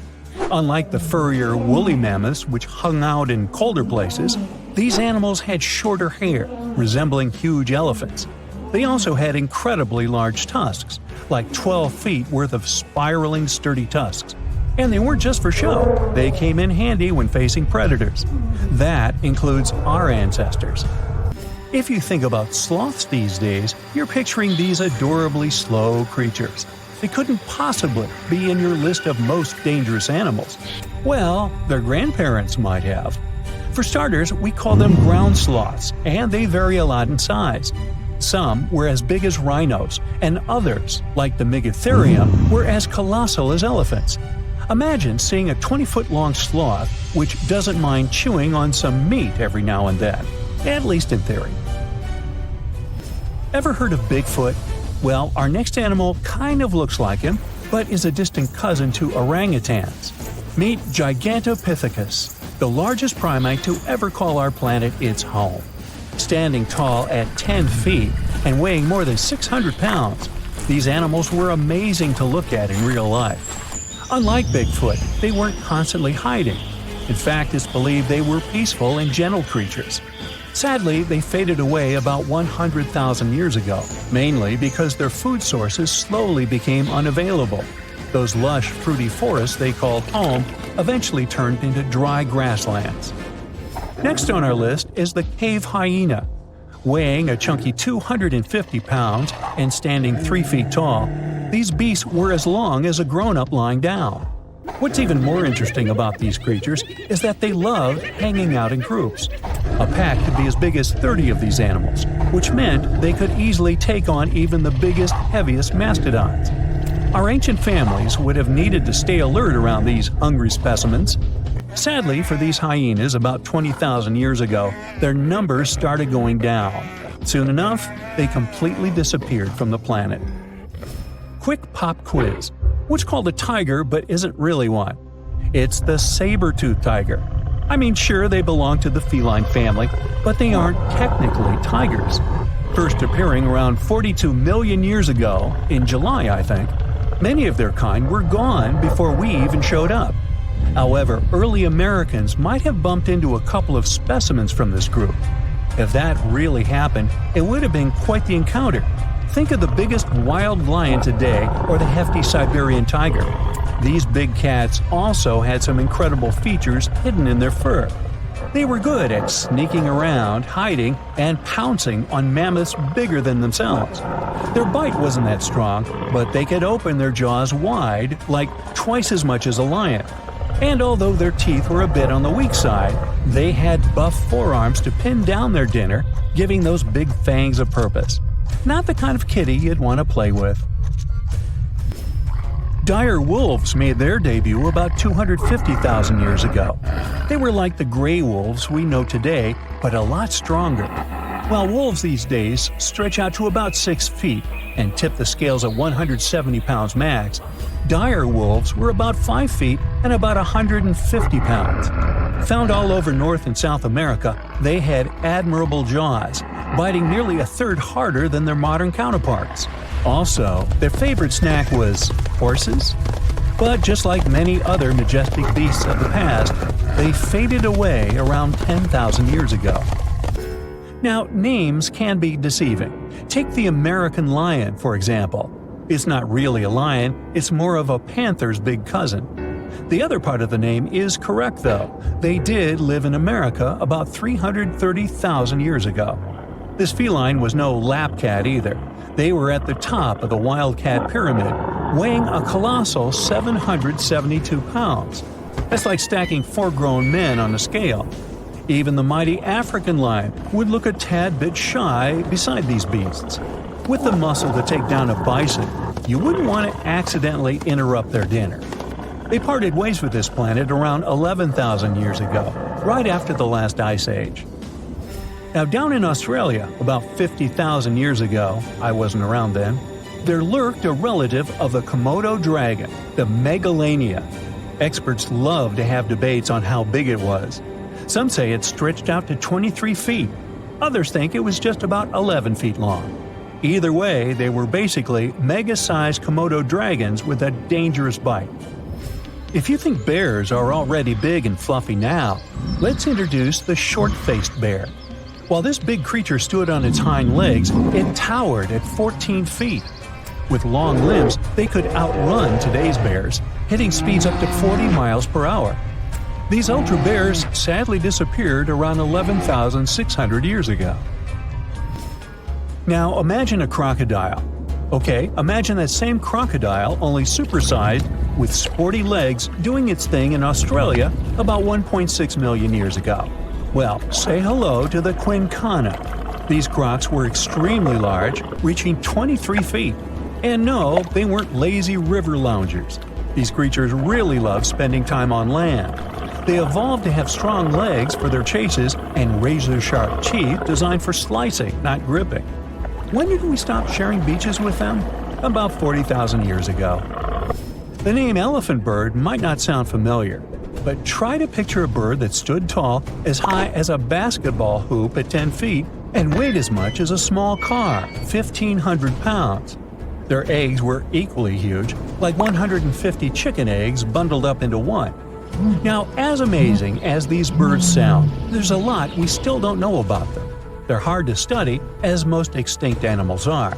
Unlike the furrier woolly mammoths, which hung out in colder places, these animals had shorter hair, resembling huge elephants. They also had incredibly large tusks, like 12 feet worth of spiraling sturdy tusks. And they weren't just for show, they came in handy when facing predators. That includes our ancestors. If you think about sloths these days, you're picturing these adorably slow creatures. They couldn't possibly be in your list of most dangerous animals. Well, their grandparents might have. For starters, we call them ground sloths, and they vary a lot in size. Some were as big as rhinos, and others, like the Megatherium, were as colossal as elephants. Imagine seeing a 20-foot-long sloth which doesn't mind chewing on some meat every now and then, at least in theory. Ever heard of Bigfoot? Well, our next animal kind of looks like him, but is a distant cousin to orangutans. Meet Gigantopithecus, the largest primate to ever call our planet its home. Standing tall at 10 feet and weighing more than 600 pounds, these animals were amazing to look at in real life. Unlike Bigfoot, they weren't constantly hiding. In fact, it's believed they were peaceful and gentle creatures. Sadly, they faded away about 100,000 years ago, mainly because their food sources slowly became unavailable. Those lush, fruity forests they called home eventually turned into dry grasslands. Next on our list is the cave hyena. Weighing a chunky 250 pounds and standing 3 feet tall, these beasts were as long as a grown-up lying down. What's even more interesting about these creatures is that they loved hanging out in groups. A pack could be as big as 30 of these animals, which meant they could easily take on even the biggest, heaviest mastodons. Our ancient families would have needed to stay alert around these hungry specimens. Sadly for these hyenas, about 20,000 years ago, their numbers started going down. Soon enough, they completely disappeared from the planet. Quick pop quiz. What's called a tiger but isn't really one? It's the saber-toothed tiger. I mean, sure, they belong to the feline family, but they aren't technically tigers. First appearing around 42 million years ago, in July, I think, many of their kind were gone before we even showed up. However, early Americans might have bumped into a couple of specimens from this group. If that really happened, it would have been quite the encounter. Think of the biggest wild lion today or the hefty Siberian tiger. These big cats also had some incredible features hidden in their fur. They were good at sneaking around, hiding, and pouncing on mammoths bigger than themselves. Their bite wasn't that strong, but they could open their jaws wide, like twice as much as a lion. And although their teeth were a bit on the weak side, they had buff forearms to pin down their dinner, giving those big fangs a purpose. Not the kind of kitty you'd want to play with. Dire wolves made their debut about 250,000 years ago. They were like the gray wolves we know today, but a lot stronger. While wolves these days stretch out to about 6 feet and tip the scales at 170 pounds max, dire wolves were about 5 feet and about 150 pounds. Found all over North and South America, they had admirable jaws, biting nearly a third harder than their modern counterparts. Also, their favorite snack was horses. But just like many other majestic beasts of the past, they faded away around 10,000 years ago. Now, names can be deceiving. Take the American lion, for example. It's not really a lion, it's more of a panther's big cousin. The other part of the name is correct, though. They did live in America about 330,000 years ago. This feline was no lap cat either. They were at the top of the wildcat pyramid, weighing a colossal 772 pounds. That's like stacking 4 grown men on a scale. Even the mighty African lion would look a tad bit shy beside these beasts. With the muscle to take down a bison, you wouldn't want to accidentally interrupt their dinner. They parted ways with this planet around 11,000 years ago, right after the last ice age. Now, down in Australia, about 50,000 years ago, I wasn't around then, there lurked a relative of the Komodo dragon, the Megalania. Experts love to have debates on how big it was. Some say it stretched out to 23 feet. Others think it was just about 11 feet long. Either way, they were basically mega-sized Komodo dragons with a dangerous bite. If you think bears are already big and fluffy now, let's introduce the short-faced bear. While this big creature stood on its hind legs, it towered at 14 feet. With long limbs, they could outrun today's bears, hitting speeds up to 40 miles per hour. These ultra bears sadly disappeared around 11,600 years ago. Now imagine a crocodile. Okay, imagine that same crocodile, only supersized, with sporty legs, doing its thing in Australia about 1.6 million years ago. Well, say hello to the quincana. These crocs were extremely large, reaching 23 feet. And no, they weren't lazy river loungers. These creatures really love spending time on land. They evolved to have strong legs for their chases and razor-sharp teeth designed for slicing, not gripping. When did we stop sharing beaches with them? About 40,000 years ago. The name elephant bird might not sound familiar, but try to picture a bird that stood tall as high as a basketball hoop at 10 feet and weighed as much as a small car, 1,500 pounds. Their eggs were equally huge, like 150 chicken eggs bundled up into one. Now, as amazing as these birds sound, there's a lot we still don't know about them. They're hard to study, as most extinct animals are.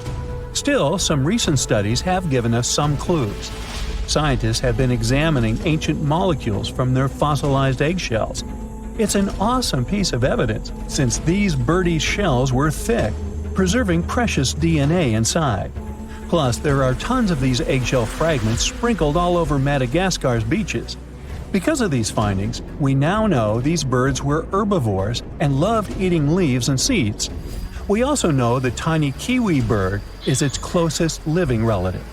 Still, some recent studies have given us some clues. Scientists have been examining ancient molecules from their fossilized eggshells. It's an awesome piece of evidence, since these birdies' shells were thick, preserving precious DNA inside. Plus, there are tons of these eggshell fragments sprinkled all over Madagascar's beaches. Because of these findings, we now know these birds were herbivores and loved eating leaves and seeds. We also know the tiny kiwi bird is its closest living relative.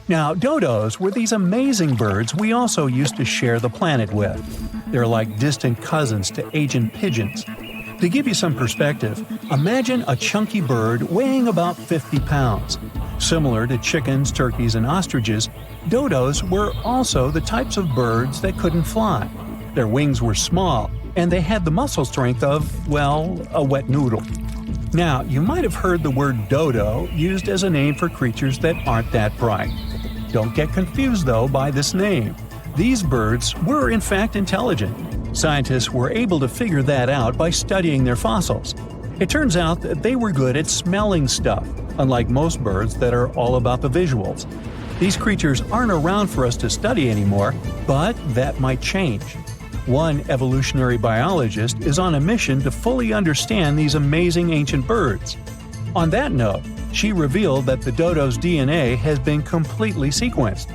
Now, dodos were these amazing birds we also used to share the planet with. They're like distant cousins to Asian pigeons. To give you some perspective, imagine a chunky bird weighing about 50 pounds. Similar to chickens, turkeys, and ostriches, dodos were also the types of birds that couldn't fly. Their wings were small, and they had the muscle strength of, well, a wet noodle. Now, you might have heard the word dodo used as a name for creatures that aren't that bright. Don't get confused, though, by this name. These birds were, in fact, intelligent. Scientists were able to figure that out by studying their fossils. It turns out that they were good at smelling stuff, unlike most birds that are all about the visuals. These creatures aren't around for us to study anymore, but that might change. One evolutionary biologist is on a mission to fully understand these amazing ancient birds. On that note, she revealed that the dodo's DNA has been completely sequenced.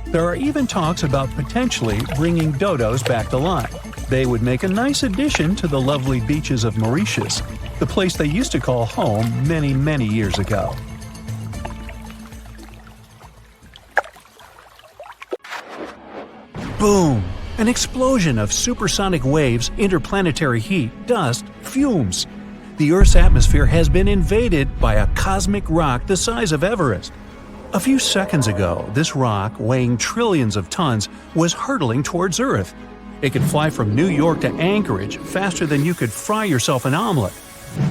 There are even talks about potentially bringing dodos back to life. They would make a nice addition to the lovely beaches of Mauritius, the place they used to call home many, many years ago. Boom! An explosion of supersonic waves, interplanetary heat, dust, fumes. The Earth's atmosphere has been invaded by a cosmic rock the size of Everest. A few seconds ago, this rock, weighing trillions of tons, was hurtling towards Earth. It could fly from New York to Anchorage faster than you could fry yourself an omelet.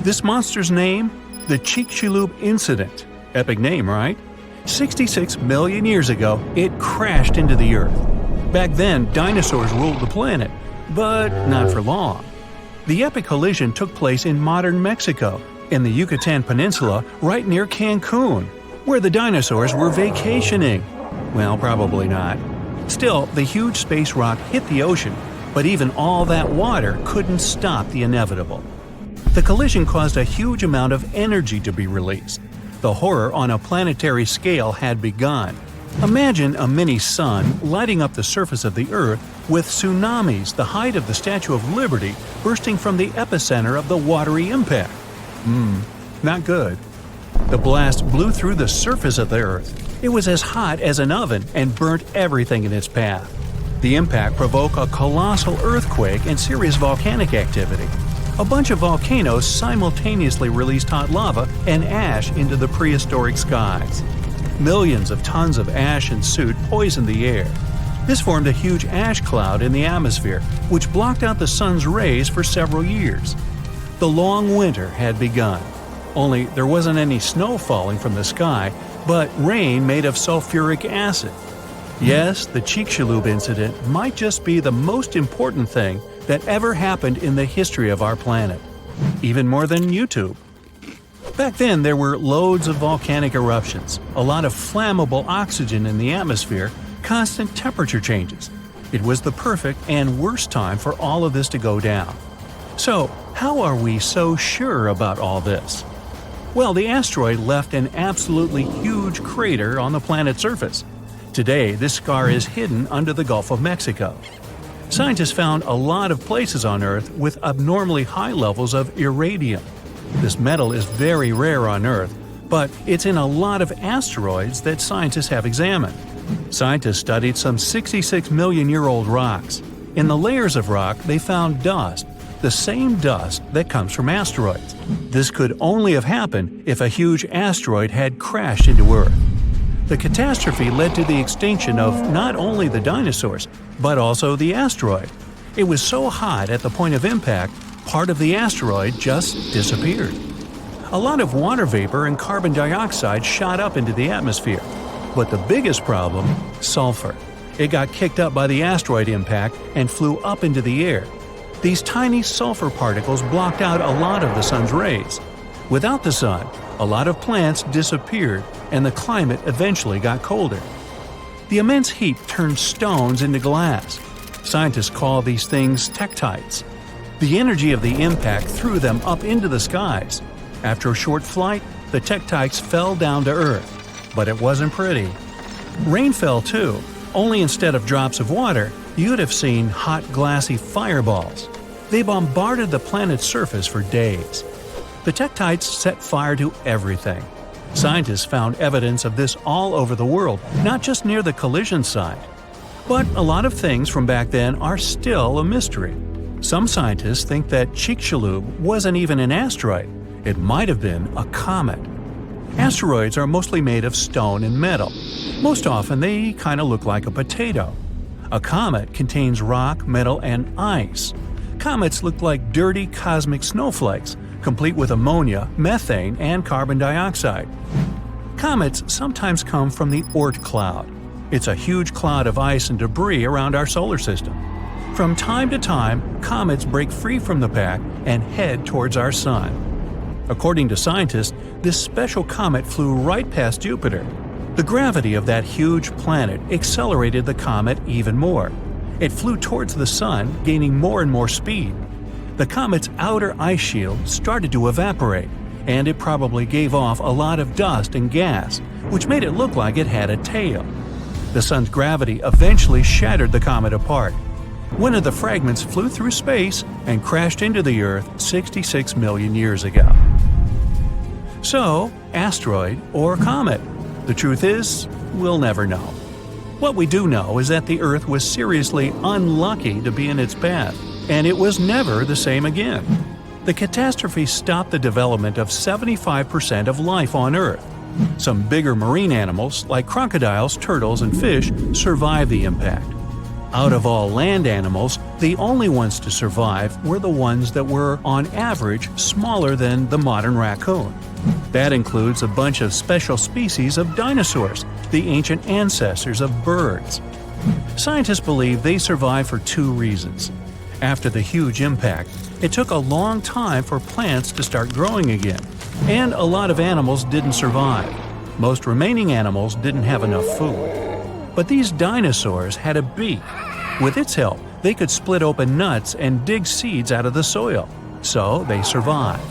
This monster's name? The Chicxulub Incident. Epic name, right? 66 million years ago, it crashed into the Earth. Back then, dinosaurs ruled the planet, but not for long. The epic collision took place in modern Mexico, in the Yucatan Peninsula, right near Cancun, where the dinosaurs were vacationing. Well, probably not. Still, the huge space rock hit the ocean, but even all that water couldn't stop the inevitable. The collision caused a huge amount of energy to be released. The horror on a planetary scale had begun. Imagine a mini-sun lighting up the surface of the Earth with tsunamis the height of the Statue of Liberty bursting from the epicenter of the watery impact. Not good. The blast blew through the surface of the Earth. It was as hot as an oven and burnt everything in its path. The impact provoked a colossal earthquake and serious volcanic activity. A bunch of volcanoes simultaneously released hot lava and ash into the prehistoric skies. Millions of tons of ash and soot poisoned the air. This formed a huge ash cloud in the atmosphere, which blocked out the sun's rays for several years. The long winter had begun. Only there wasn't any snow falling from the sky, but rain made of sulfuric acid. Yes, the Chicxulub incident might just be the most important thing that ever happened in the history of our planet. Even more than YouTube. Back then, there were loads of volcanic eruptions, a lot of flammable oxygen in the atmosphere, constant temperature changes. It was the perfect and worst time for all of this to go down. So, how are we so sure about all this? Well, the asteroid left an absolutely huge crater on the planet's surface. Today, this scar is hidden under the Gulf of Mexico. Scientists found a lot of places on Earth with abnormally high levels of iridium. This metal is very rare on Earth, but it's in a lot of asteroids that scientists have examined. Scientists studied some 66 million-year-old rocks. In the layers of rock, they found dust, the same dust that comes from asteroids. This could only have happened if a huge asteroid had crashed into Earth. The catastrophe led to the extinction of not only the dinosaurs, but also the asteroid. It was so hot at the point of impact, part of the asteroid just disappeared. A lot of water vapor and carbon dioxide shot up into the atmosphere. But the biggest problem, sulfur. It got kicked up by the asteroid impact and flew up into the air. These tiny sulfur particles blocked out a lot of the sun's rays. Without the sun, a lot of plants disappeared and the climate eventually got colder. The immense heat turned stones into glass. Scientists call these things tektites. The energy of the impact threw them up into the skies. After a short flight, the tektites fell down to Earth. But it wasn't pretty. Rain fell too, only instead of drops of water, you'd have seen hot glassy fireballs. They bombarded the planet's surface for days. The tektites set fire to everything. Scientists found evidence of this all over the world, not just near the collision site. But a lot of things from back then are still a mystery. Some scientists think that Chicxulub wasn't even an asteroid. It might have been a comet. Asteroids are mostly made of stone and metal. Most often they kind of look like a potato. A comet contains rock, metal, and ice. Comets look like dirty cosmic snowflakes, complete with ammonia, methane, and carbon dioxide. Comets sometimes come from the Oort cloud. It's a huge cloud of ice and debris around our solar system. From time to time, comets break free from the pack and head towards our sun. According to scientists, this special comet flew right past Jupiter. The gravity of that huge planet accelerated the comet even more. It flew towards the Sun, gaining more and more speed. The comet's outer ice shield started to evaporate, and it probably gave off a lot of dust and gas, which made it look like it had a tail. The Sun's gravity eventually shattered the comet apart. One of the fragments flew through space and crashed into the Earth 66 million years ago. So, asteroid or comet? The truth is, we'll never know. What we do know is that the Earth was seriously unlucky to be in its path, and it was never the same again. The catastrophe stopped the development of 75% of life on Earth. Some bigger marine animals, like crocodiles, turtles, and fish, survived the impact. Out of all land animals, the only ones to survive were the ones that were, on average, smaller than the modern raccoon. That includes a bunch of special species of dinosaurs, the ancient ancestors of birds. Scientists believe they survived for two reasons. After the huge impact, it took a long time for plants to start growing again, and a lot of animals didn't survive. Most remaining animals didn't have enough food. But these dinosaurs had a beak. With its help, they could split open nuts and dig seeds out of the soil, so they survived.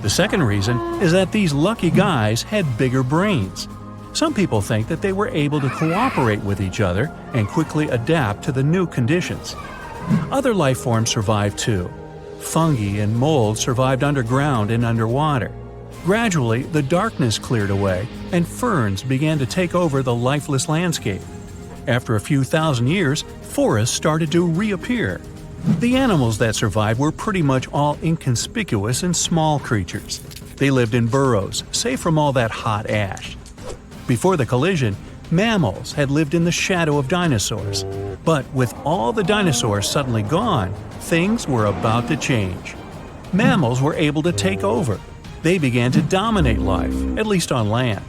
The second reason is that these lucky guys had bigger brains. Some people think that they were able to cooperate with each other and quickly adapt to the new conditions. Other life forms survived too. Fungi and mold survived underground and underwater. Gradually, the darkness cleared away, and ferns began to take over the lifeless landscape. After a few thousand years, forests started to reappear. The animals that survived were pretty much all inconspicuous and small creatures. They lived in burrows, safe from all that hot ash. Before the collision, mammals had lived in the shadow of dinosaurs. But with all the dinosaurs suddenly gone, things were about to change. Mammals were able to take over. They began to dominate life, at least on land.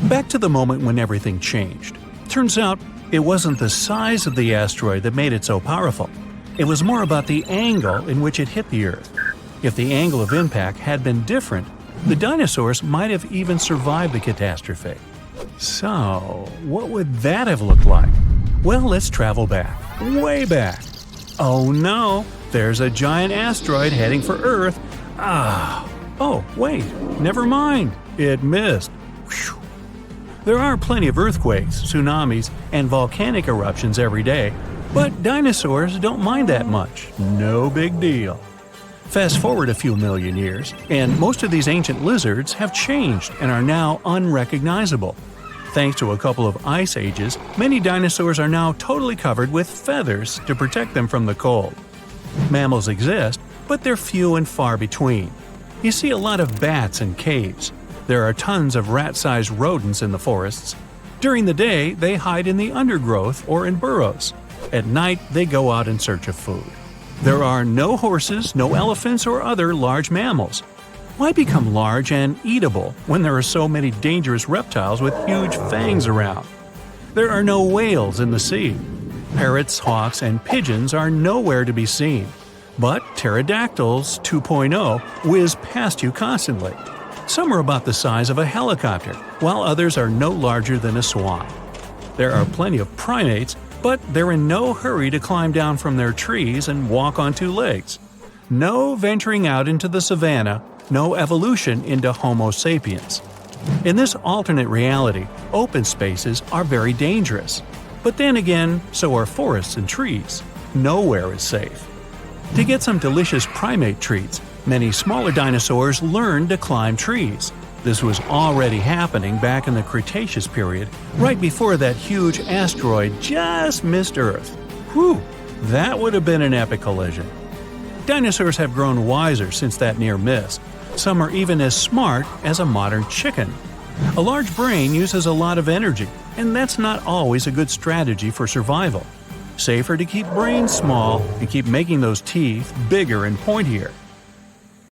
Back to the moment when everything changed. Turns out, it wasn't the size of the asteroid that made it so powerful. It was more about the angle in which it hit the Earth. If the angle of impact had been different, the dinosaurs might have even survived the catastrophe. So, what would that have looked like? Well, let's travel back, way back. Oh no, there's a giant asteroid heading for Earth. Oh, wait, never mind, it missed. Whew. There are plenty of earthquakes, tsunamis, and volcanic eruptions every day, but dinosaurs don't mind that much. No big deal. Fast forward a few million years, and most of these ancient lizards have changed and are now unrecognizable. Thanks to a couple of ice ages, many dinosaurs are now totally covered with feathers to protect them from the cold. Mammals exist, but they're few and far between. You see a lot of bats in caves. There are tons of rat-sized rodents in the forests. During the day, they hide in the undergrowth or in burrows. At night, they go out in search of food. There are no horses, no elephants, or other large mammals. Why become large and eatable when there are so many dangerous reptiles with huge fangs around? There are no whales in the sea. Parrots, hawks, and pigeons are nowhere to be seen. But pterodactyls 2.0 whiz past you constantly. Some are about the size of a helicopter, while others are no larger than a swan. There are plenty of primates, but they're in no hurry to climb down from their trees and walk on two legs. No venturing out into the savannah, no evolution into Homo sapiens. In this alternate reality, open spaces are very dangerous. But then again, so are forests and trees. Nowhere is safe. To get some delicious primate treats, many smaller dinosaurs learned to climb trees. This was already happening back in the Cretaceous period, right before that huge asteroid just missed Earth. Whew, that would have been an epic collision. Dinosaurs have grown wiser since that near miss. Some are even as smart as a modern chicken. A large brain uses a lot of energy, and that's not always a good strategy for survival. Safer to keep brains small and keep making those teeth bigger and pointier.